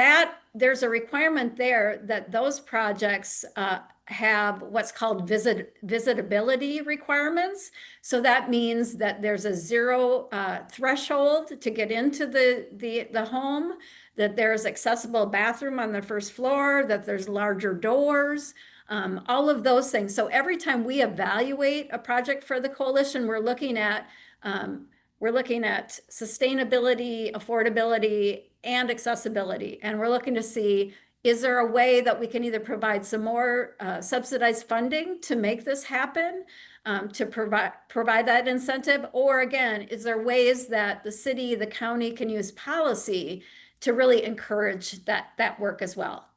there's a requirement there that those projects have what's called visitability requirements. So that means that there's a zero threshold to get into the home, that there's accessible bathroom on the first floor, that there's larger doors, all of those things. So every time we evaluate a project for the coalition, we're looking at sustainability, affordability, and accessibility. And we're looking to see, is there a way that we can either provide some more subsidized funding to make this happen, to provide that incentive? Or again, is there ways that the city, the county can use policy to really encourage that work as well?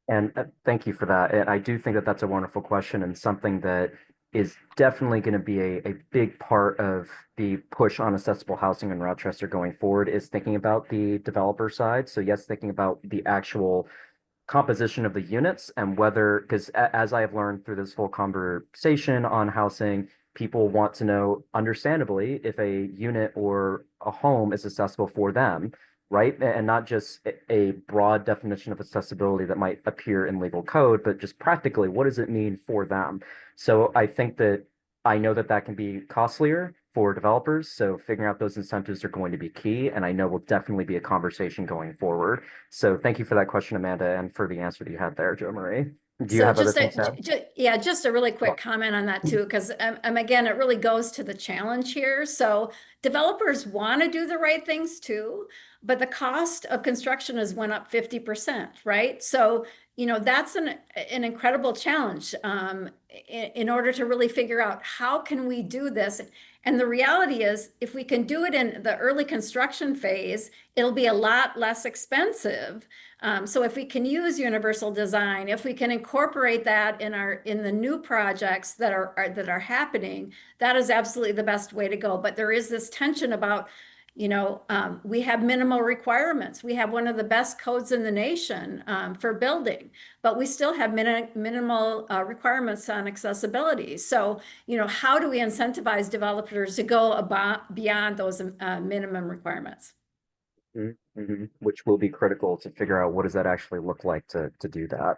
And thank you for that. And I do think that that's a wonderful question and something that is definitely going to be a big part of the push on accessible housing in Rochester going forward, is thinking about the developer side. So yes, thinking about the actual composition of the units and whether, because as I have learned through this whole conversation on housing, people want to know, understandably, if a unit or a home is accessible for them, right? And not just a broad definition of accessibility that might appear in legal code, but just practically, what does it mean for them? So I think that I know that that can be costlier for developers. So figuring out those incentives are going to be key, and I know will definitely be a conversation going forward. So thank you for that question, Amanda, and for the answer that you had there, Jo Marie. Do you have other things to add? Just a really quick comment on that too, because again, it really goes to the challenge here. So developers want to do the right things too, but the cost of construction has went up 50%, right? So, that's an incredible challenge in order to really figure out how can we do this. And the reality is, if we can do it in the early construction phase, it'll be a lot less expensive. So if we can use universal design, if we can incorporate that in the new projects that are happening, that is absolutely the best way to go. But there is this tension about, we have minimal requirements. We have one of the best codes in the nation for building, but we still have minimal requirements on accessibility. So, how do we incentivize developers to go beyond those minimum requirements? Which will be critical to figure out what does that actually look like to do that.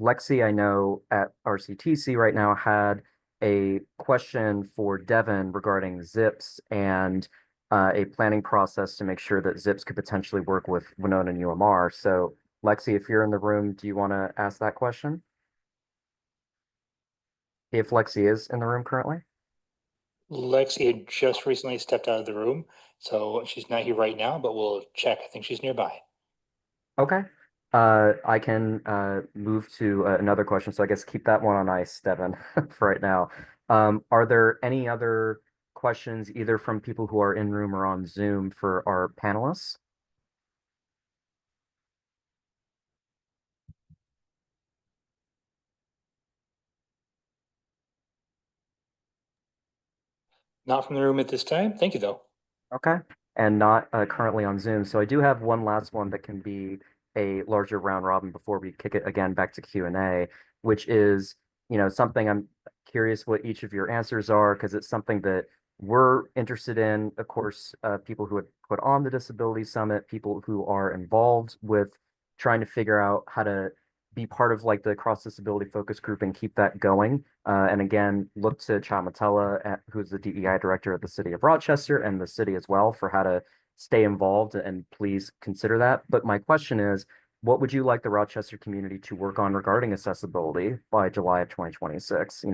Lexi, I know at RCTC right now had a question for Devin regarding ZIPS and a planning process to make sure that ZIPS could potentially work with Winona and UMR. So Lexi, if you're in the room, do you want to ask that question? If Lexi is in the room currently? Lexi had just recently stepped out of the room, so she's not here right now, but we'll check. I think she's nearby. Okay. I can move to another question. So I guess keep that one on ice, Devin, for right now. Are there any other questions either from people who are in room or on Zoom for our panelists? Not from the room at this time. Thank you, though. Okay. And not currently on Zoom. So I do have one last one that can be a larger round robin before we kick it again back to Q&A, which is, something I'm curious what each of your answers are, because it's something that we're interested in. Of course, people who had put on the Disability Summit, people who are involved with trying to figure out how to be part of like the cross disability focus group and keep that going. And again, look to Chamatella, who's the DEI director at the city of Rochester and the city as well, for how to stay involved, and please consider that. But my question is, what would you like the Rochester community to work on regarding accessibility by July of 2026?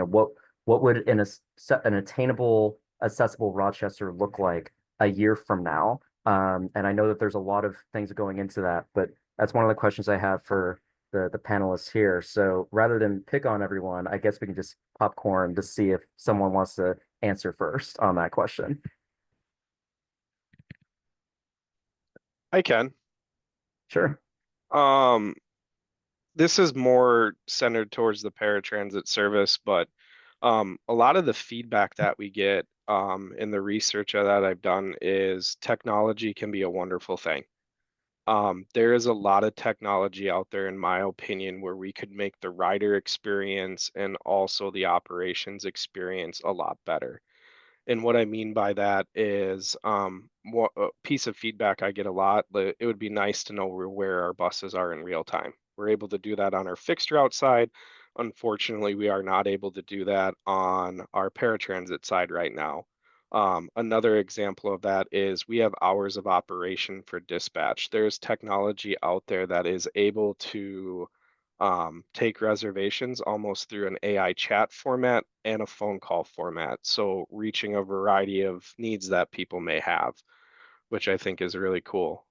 What would an attainable, accessible Rochester look like a year from now? And I know that there's a lot of things going into that, but that's one of the questions I have for the panelists here. So rather than pick on everyone, I guess we can just popcorn to see if someone wants to answer first on that question. I can. Sure. This is more centered towards the paratransit service, but a lot of the feedback that we get in the research that I've done is technology can be a wonderful thing. There is a lot of technology out there, in my opinion, where we could make the rider experience and also the operations experience a lot better. And what I mean by that is, what a piece of feedback I get a lot, it would be nice to know where our buses are in real time. We're able to do that on our fixed route side. Unfortunately, we are not able to do that on our paratransit side right now. Another example of that is we have hours of operation for dispatch. There's technology out there that is able to take reservations almost through an AI chat format and a phone call format. So reaching a variety of needs that people may have, which I think is really cool.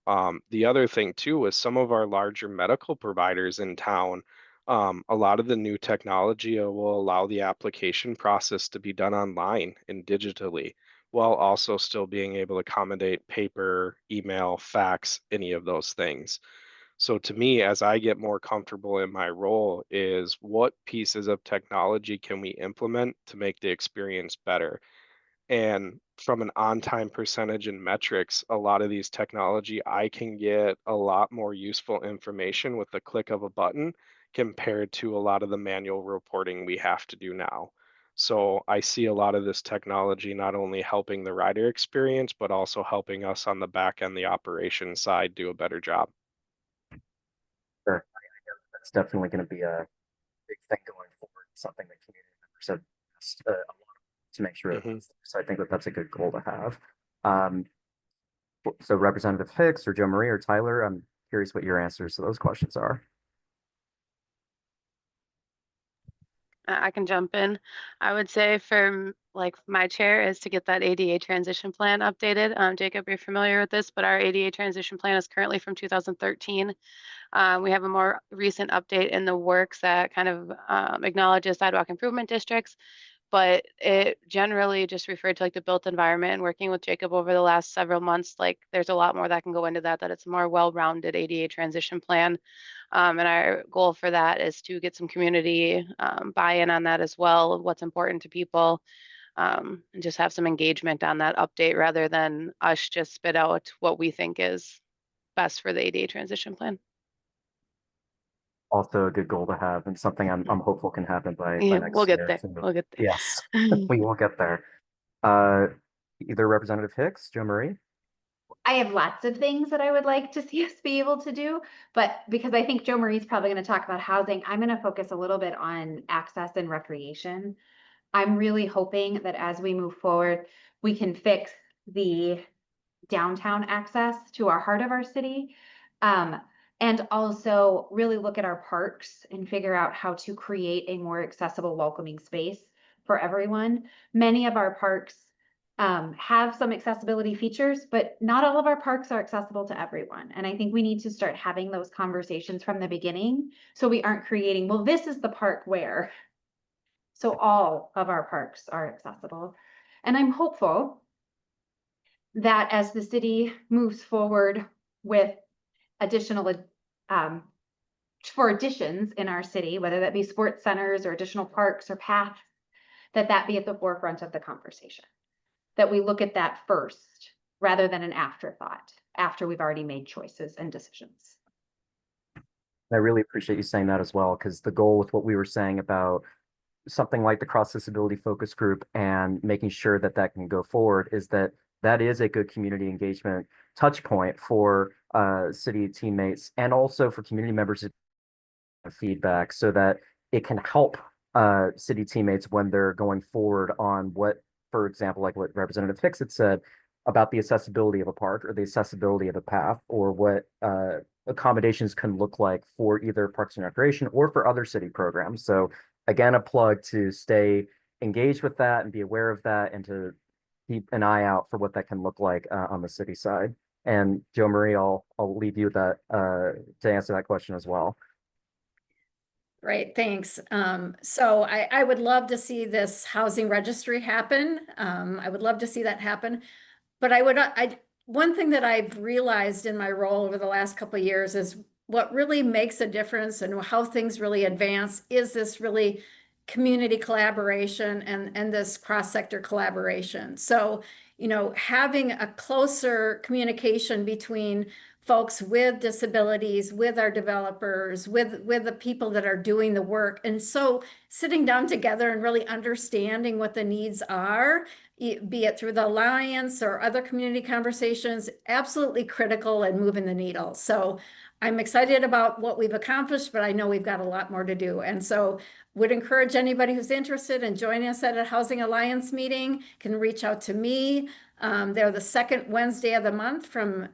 The other thing too is some of our larger medical providers in town, a lot of the new technology will allow the application process to be done online and digitally, while also still being able to accommodate paper, email, fax, any of those things. So to me, as I get more comfortable in my role, is what pieces of technology can we implement to make the experience better? And from an on-time percentage and metrics, a lot of these technology, I can get a lot more useful information with the click of a button compared to a lot of the manual reporting we have to do now. So I see a lot of this technology not only helping the rider experience, but also helping us on the back end, the operations side, do a better job. Sure. I know that's definitely going to be a big thing going forward, something that community members have asked a lot to make sure. So I think that that's a good goal to have. So Representative Hicks or Joe Marie or Tyler, I'm curious what your answers to those questions are. I can jump in. I would say for like my chair is to get that ADA transition plan updated. Jacob, you're familiar with this, but our ADA transition plan is currently from 2013. We have a more recent update in the works that kind of acknowledges sidewalk improvement districts, but it generally just referred to like the built environment. And working with Jacob over the last several months, like there's a lot more that can go into that it's a more well-rounded ADA transition plan. And our goal for that is to get some community buy-in on that as well, what's important to people, and just have some engagement on that update rather than us just spit out what we think is best for the ADA transition plan. Also a good goal to have, and something I'm hopeful can happen by next We'll get year. there. So, We'll get there. yes, we will get there. Either Representative Hicks, Joe Marie? I have lots of things that I would like to see us be able to do, but because I think Joe Marie's probably going to talk about housing, I'm going to focus a little bit on access and recreation. I'm really hoping that as we move forward, we can fix the downtown access to our heart of our city. And also really look at our parks and figure out how to create a more accessible, welcoming space for everyone. Many of our parks have some accessibility features, but not all of our parks are accessible to everyone. And I think we need to start having those conversations from the beginning, so we aren't creating, well, this is the park where. So all of our parks are accessible. And I'm hopeful that as the city moves forward with additional for additions in our city, whether that be sports centers or additional parks or paths, that be at the forefront of the conversation. That we look at that first rather than an afterthought after we've already made choices and decisions. I really appreciate you saying that as well, because the goal with what we were saying about something like the cross disability focus group and making sure that that can go forward is that that is a good community engagement touch point for city teammates and also for community members to feedback so that it can help city teammates when they're going forward on what, for example, like what Representative Hicks had said about the accessibility of a park or the accessibility of a path, or what accommodations can look like for either Parks and Recreation or for other city programs. So again, a plug to stay engaged with that and be aware of that and to keep an eye out for what that can look like on the city side. And Joe Marie, I'll leave you with that to answer that question as well. Great, thanks. So I would love to see this housing registry happen. I would love to see that happen. But one thing that I've realized in my role over the last couple of years is what really makes a difference and how things really advance is this really community collaboration and this cross-sector collaboration. So, having a closer communication between folks with disabilities, with our developers, with the people that are doing the work. And so sitting down together and really understanding what the needs are, be it through the Alliance or other community conversations, absolutely critical and moving the needle. So I'm excited about what we've accomplished, but I know we've got a lot more to do. And so would encourage anybody who's interested in joining us at a Housing Alliance meeting can reach out to me. They're the second Wednesday of the month from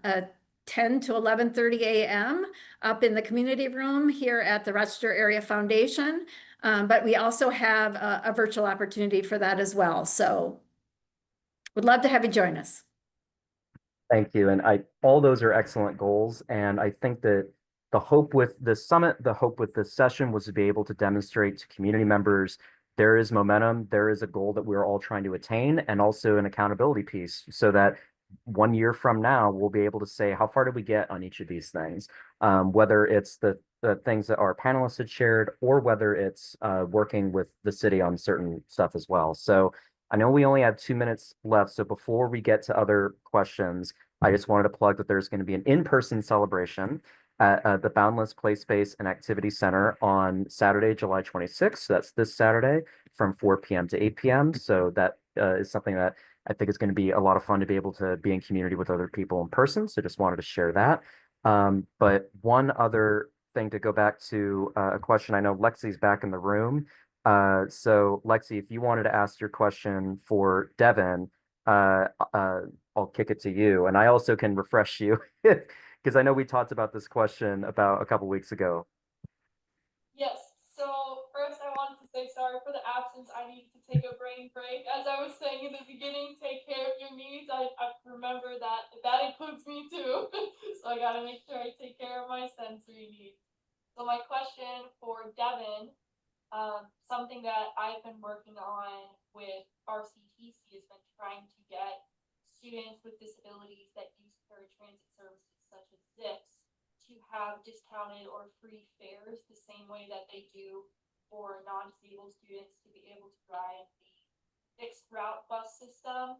10 to 11:30 a.m. up in the community room here at the Rochester Area Foundation. But we also have a virtual opportunity for that as well. So would love to have you join us. Thank you. And all those are excellent goals. And I think that the hope with this summit, the hope with this session was to be able to demonstrate to community members there is momentum, there is a goal that we're all trying to attain, and also an accountability piece so that 1 year from now, we'll be able to say, how far did we get on each of these things? Whether it's the things that our panelists had shared, or whether it's working with the city on certain stuff as well. So I know we only have 2 minutes left. So before we get to other questions, I just wanted to plug that there's going to be an in-person celebration at the Boundless Play Space and Activity Center on Saturday, July 26th. So that's this Saturday from 4 p.m. to 8 p.m. So that is something that I think it's going to be a lot of fun to be able to be in community with other people in person. So just wanted to share that. But one other thing to go back to a question, I know Lexi's back in the room. So Lexi, if you wanted to ask your question for Devin, I'll kick it to you. And I also can refresh you because I know we talked about this question about a couple weeks ago. Yes, so first I wanted to say sorry for the absence. I needed to take a brain break. As I was saying in the beginning, take care of your needs. I remember that includes me too. So I gotta make sure I take care of my sensory needs. So my question for Devin, something that I've been working on with RCTC has been trying to get students with disabilities that use paratransit services such as ZIPS to have discounted or free fares the same way that they do for non-disabled students to be able to ride the fixed route bus system.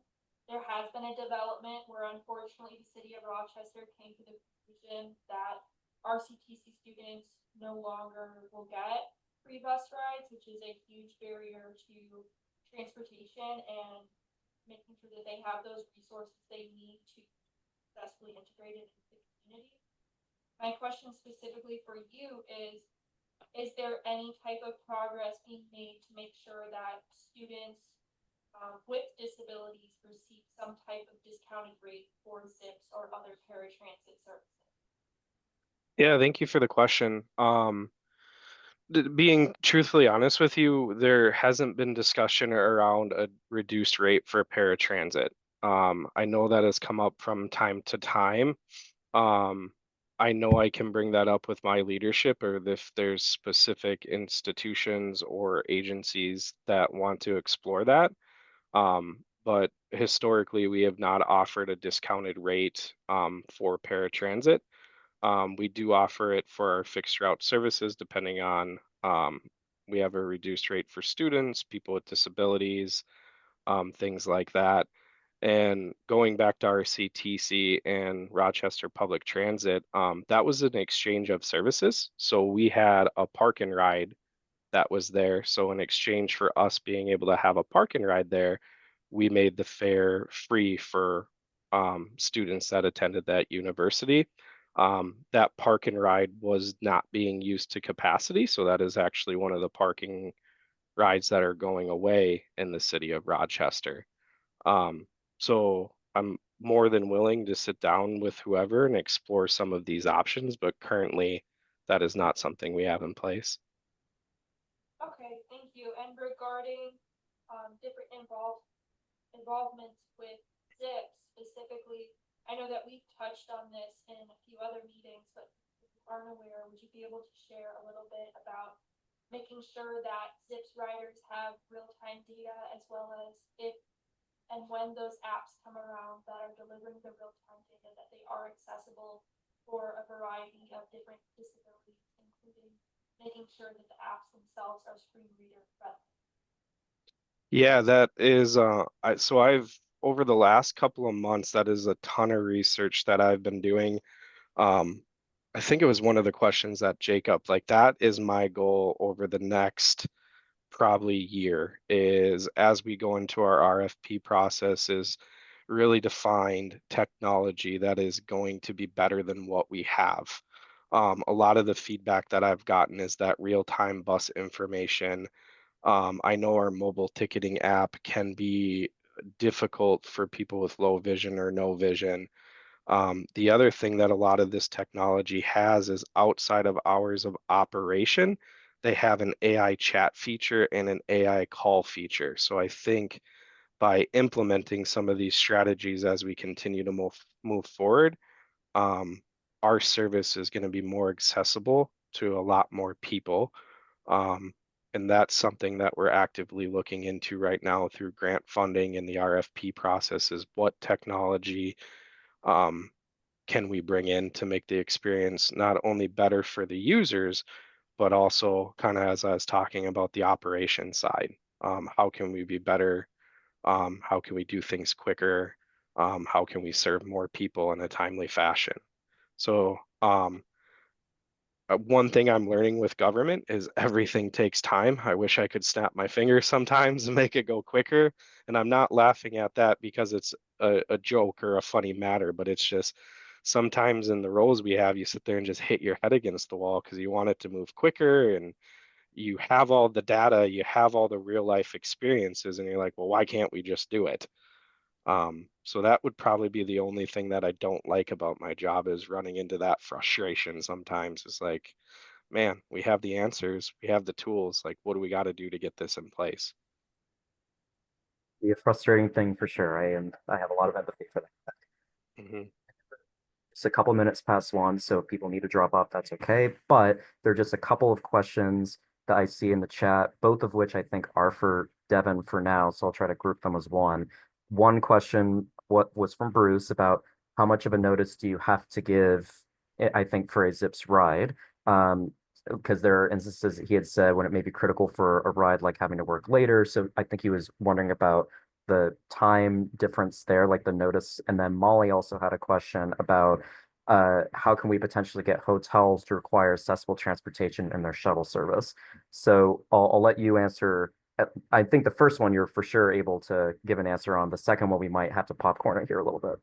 There has been a development where unfortunately the city of Rochester came to the conclusion that RCTC students no longer will get free bus rides, which is a huge barrier to transportation and making sure that they have those resources they need to successfully integrated into the community. My question specifically for you is there any type of progress being made to make sure that students with disabilities receive some type of discounted rate for ZIPS or other paratransit services? Yeah, thank you for the question. Being truthfully honest with you, there hasn't been discussion around a reduced rate for paratransit. I know that has come up from time to time. I know I can bring that up with my leadership, or if there's specific institutions or agencies that want to explore that. But historically, we have not offered a discounted rate for paratransit. We do offer it for our fixed route services, depending on, we have a reduced rate for students, people with disabilities, things like that. And going back to RCTC and Rochester Public Transit, that was an exchange of services. So we had a park and ride that was there. So in exchange for us being able to have a park and ride there, we made the fare free for students that attended that university. That park and ride was not being used to capacity. So that is actually one of the parking rides that are going away in the city of Rochester. So I'm more than willing to sit down with whoever and explore some of these options, but currently that is not something we have in place. Okay, thank you. And regarding different involvements with ZIPS specifically, I know that we've touched on this in a few other meetings, but if you aren't aware, would you be able to share a little bit about making sure that ZIPS riders have real-time data, as well as if and when those apps come around that are delivering the real-time data, that they are accessible for a variety of different disabilities, including making sure that the apps themselves are screen reader friendly? Yeah, that is so I've over the last couple of months, that is a ton of research that I've been doing. I think it was one of the questions that Jacob, like that is my goal over the next probably year, is as we go into our RFP process, is really defined technology that is going to be better than what we have. A lot of the feedback that I've gotten is that real-time bus information. I know our mobile ticketing app can be difficult for people with low vision or no vision. The other thing that a lot of this technology has is outside of hours of operation, they have an AI chat feature and an AI call feature. So I think by implementing some of these strategies as we continue to move forward, our service is going to be more accessible to a lot more people. And that's something that we're actively looking into right now through grant funding and the RFP process, is what technology can we bring in to make the experience not only better for the users, but also kind of, as I was talking about, the operation side. How can we be better? How can we do things quicker? How can we serve more people in a timely fashion? So one thing I'm learning with government is everything takes time. I wish I could snap my fingers sometimes and make it go quicker. And I'm not laughing at that because it's a joke or a funny matter, but it's just sometimes in the roles we have, you sit there and just hit your head against the wall because you want it to move quicker, and you have all the data, you have all the real life experiences, and you're like, well, why can't we just do it? So that would probably be the only thing that I don't like about my job, is running into that frustration sometimes. It's like, man, we have the answers, we have the tools. Like, what do we got to do to get this in place? Be a frustrating thing for sure. I have a lot of empathy for that. Mhm. It's a couple minutes past 1, so if people need to drop off, that's okay. But there are just a couple of questions that I see in the chat, both of which I think are for Devin for now, so I'll try to group them as one. One question, what was from Bruce, about how much of a notice do you have to give, I think, for a ZIPS ride? Because there are instances he had said when it may be critical for a ride, like having to work later. So I think he was wondering about the time difference there, like the notice. And then Molly also had a question about how can we potentially get hotels to require accessible transportation in their shuttle service? So I'll let you answer. I think the first one you're for sure able to give an answer on. The second one we might have to popcorn it here a little bit.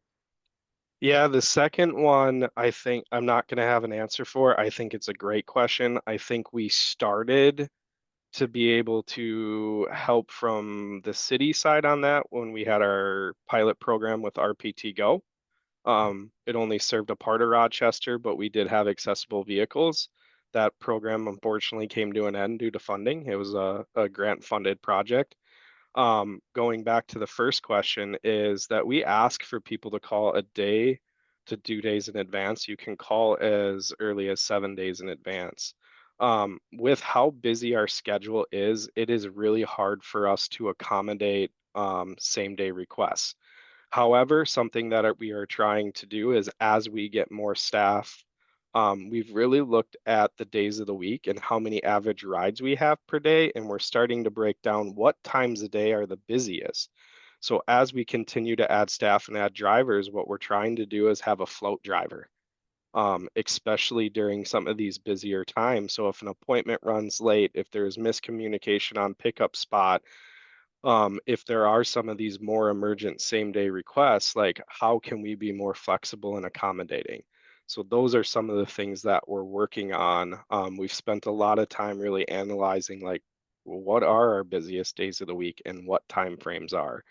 Yeah, the second one, I think I'm not going to have an answer for. I think it's a great question. I think we started to be able to help from the city side on that when we had our pilot program with RPT Go. It only served a part of Rochester, but we did have accessible vehicles. That program unfortunately came to an end due to funding. It was a grant funded project. Going back to the first question is that we ask for people to call a day to 2 days in advance. You can call as early as 7 days in advance. With how busy our schedule is, it is really hard for us to accommodate same day requests. However, something that we are trying to do is as we get more staff, we've really looked at the days of the week and how many average rides we have per day, and we're starting to break down what times a day are the busiest. So as we continue to add staff and add drivers, what we're trying to do is have a float driver, especially during some of these busier times. So if an appointment runs late, if there's miscommunication on pickup spot, if there are some of these more emergent same day requests, like how can we be more flexible and accommodating? So those are some of the things that we're working on. We've spent a lot of time really analyzing like what are our busiest days of the week and what time frames are.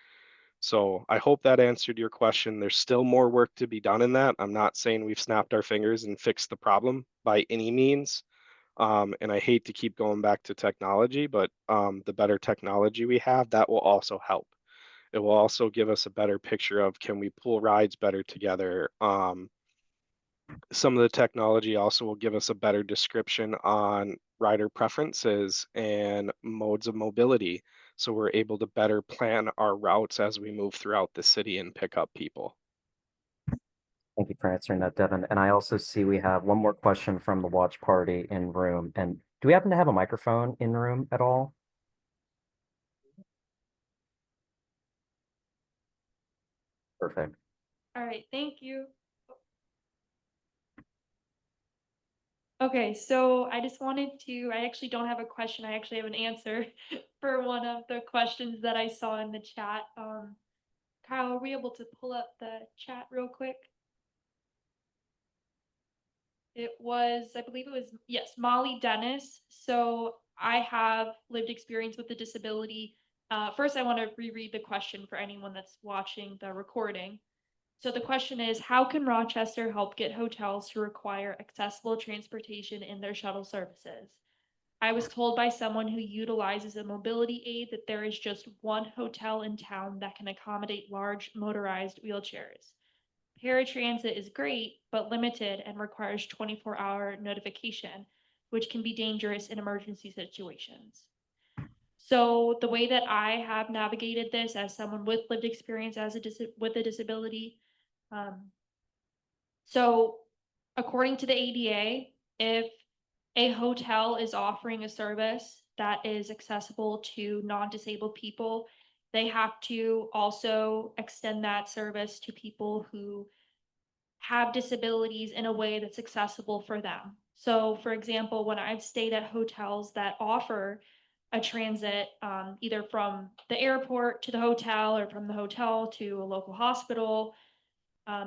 So I hope that answered your question. There's still more work to be done in that. I'm not saying we've snapped our fingers and fixed the problem by any means. And I hate to keep going back to technology, but the better technology we have, that will also help. It will also give us a better picture of can we pull rides better together. Some of the technology also will give us a better description on rider preferences and modes of mobility. So we're able to better plan our routes as we move throughout the city and pick up people. Thank you for answering that, Devin. And I also see we have one more question from the watch party in room. And do we happen to have a microphone in room at all? Perfect. All right, thank you. Okay, so I just wanted to, I actually don't have a question, I actually have an answer for one of the questions that I saw in the chat. Kyle, are we able to pull up the chat real quick? It was, I believe it was, yes, Molly Dennis. So I have lived experience with a disability. First, I want to reread the question for anyone that's watching the recording. So the question is, how can Rochester help get hotels to require accessible transportation in their shuttle services? I was told by someone who utilizes a mobility aid that there is just one hotel in town that can accommodate large motorized wheelchairs. Paratransit is great, but limited and requires 24-hour notification, which can be dangerous in emergency situations. So the way that I have navigated this as someone with lived experience as with a disability, so according to the ADA, if a hotel is offering a service that is accessible to non-disabled people, they have to also extend that service to people who have disabilities in a way that's accessible for them. So for example, when I've stayed at hotels that offer a transit, either from the airport to the hotel or from the hotel to a local hospital,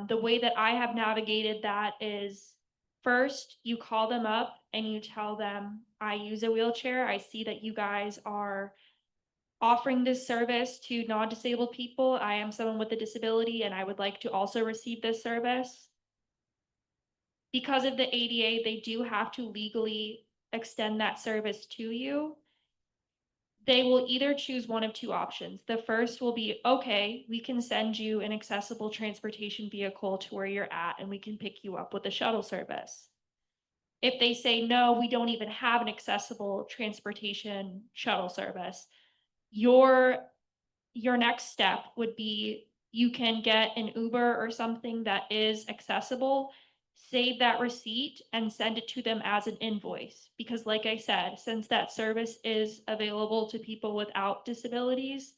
the way that I have navigated that is first you call them up and you tell them, I use a wheelchair. I see that you guys are offering this service to non-disabled people. I am someone with a disability and I would like to also receive this service. Because of the ADA, they do have to legally extend that service to you. They will either choose one of two options. The first will be, okay, we can send you an accessible transportation vehicle to where you're at and we can pick you up with a shuttle service. If they say, no, we don't even have an accessible transportation shuttle service, your next step would be you can get an Uber or something that is accessible, save that receipt and send it to them as an invoice. Because like I said, since that service is available to people without disabilities,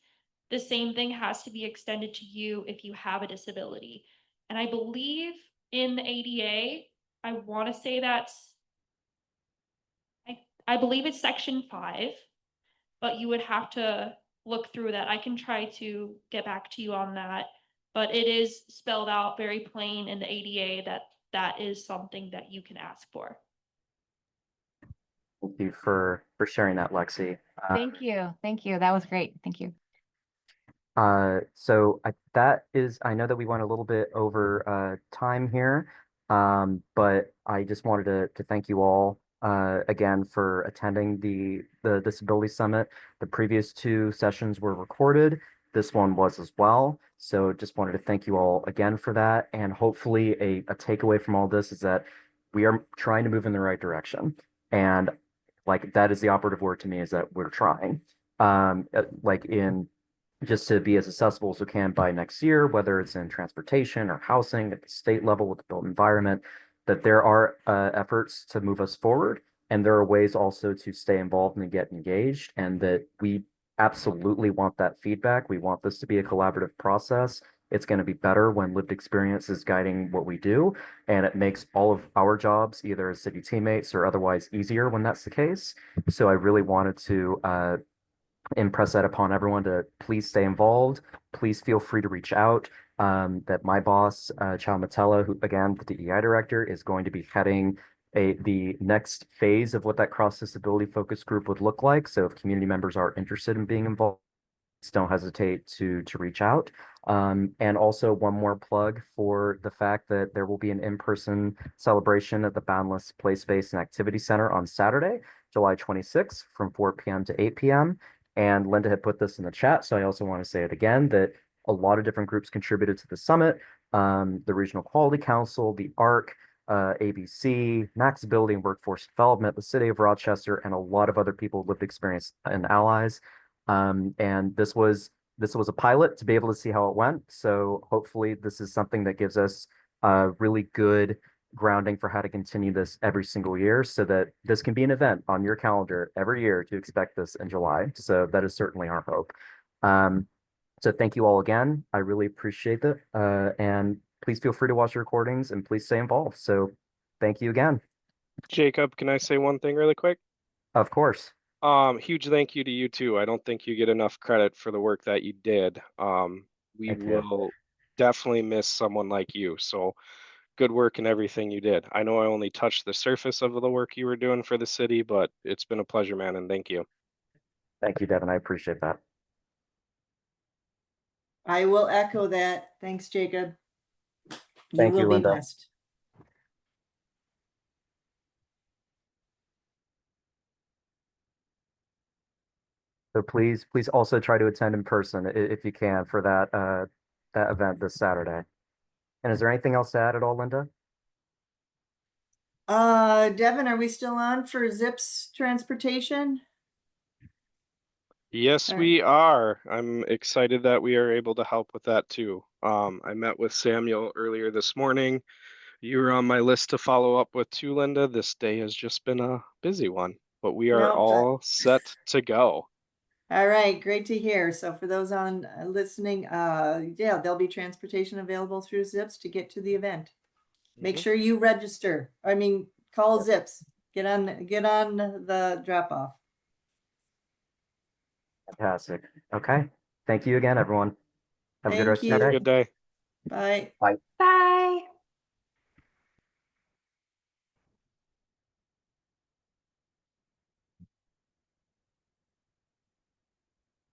the same thing has to be extended to you if you have a disability. And I believe in the ADA, I want to say I believe it's section 5, but you would have to look through that. I can try to get back to you on that. but it is spelled out very plain in the ADA that that is something that you can ask for. Thank you for sharing that, Lexi. Thank you. Thank you. That was great. Thank you. So I know that we went a little bit over time here, but I just wanted to thank you all again for attending the Disability Summit. The previous two sessions were recorded. This one was as well. So just wanted to thank you all again for that. And hopefully a takeaway from all this is that we are trying to move in the right direction. And like that is the operative word to me, is that we're trying. Like in just to be as accessible as we can by next year, whether it's in transportation or housing at the state level with the built environment, that there are efforts to move us forward. And there are ways also to stay involved and get engaged, and that we absolutely want that feedback. We want this to be a collaborative process. It's going to be better when lived experience is guiding what we do, and it makes all of our jobs, either as city teammates or otherwise, easier when that's the case. So I really wanted to impress that upon everyone to please stay involved. Please feel free to reach out. That my boss, Chow Matella, who again, the DEI director, is going to be heading the next phase of what that cross disability focus group would look like. So if community members are interested in being involved, don't hesitate to reach out. And also one more plug for the fact that there will be an in-person celebration at the Boundless Play Space and Activity Center on Saturday, July 26th from 4 p.m. to 8 p.m. And Linda had put this in the chat, so I also want to say it again, that a lot of different groups contributed to the summit. The Regional Quality Council, the ARC, ABC, Maxability and Workforce Development, the City of Rochester, and a lot of other people with lived experience and allies. And this was a pilot to be able to see how it went. So hopefully this is something that gives us a really good grounding for how to continue this every single year, so that this can be an event on your calendar every year to expect this in July. So that is certainly our hope. So thank you all again. I really appreciate it. And please feel free to watch the recordings and please stay involved. So thank you again. Jacob, can I say one thing really quick? Of course. Huge thank you to you too. I don't think you get enough credit for the work that you did. We Thank you. will definitely miss someone like you. So good work in everything you did. I know I only touched the surface of the work you were doing for the city, but it's been a pleasure, man, and thank you. Thank you, Devin. I appreciate that. I will echo that. Thanks, Jacob. Thank you, will be Linda. missed. So please also try to attend in person if you can for that event this Saturday. And is there anything else to add at all, Linda? Devin, are we still on for Zips transportation? Yes, All we are. I'm excited that we are able to help with that too. I met with Samuel earlier this morning. You were on my list to follow up with too, Linda. This day has just been a busy one, but we are Nope. all set to go. All right, great to hear. So for those on listening, yeah, there'll be transportation available through Zips to get to the event. Make sure you register. I mean, call Zips. Get on the drop off. Fantastic. Okay. Thank you again, everyone. Have a good Thank rest of your you. day. Good day. Bye. Bye. Bye.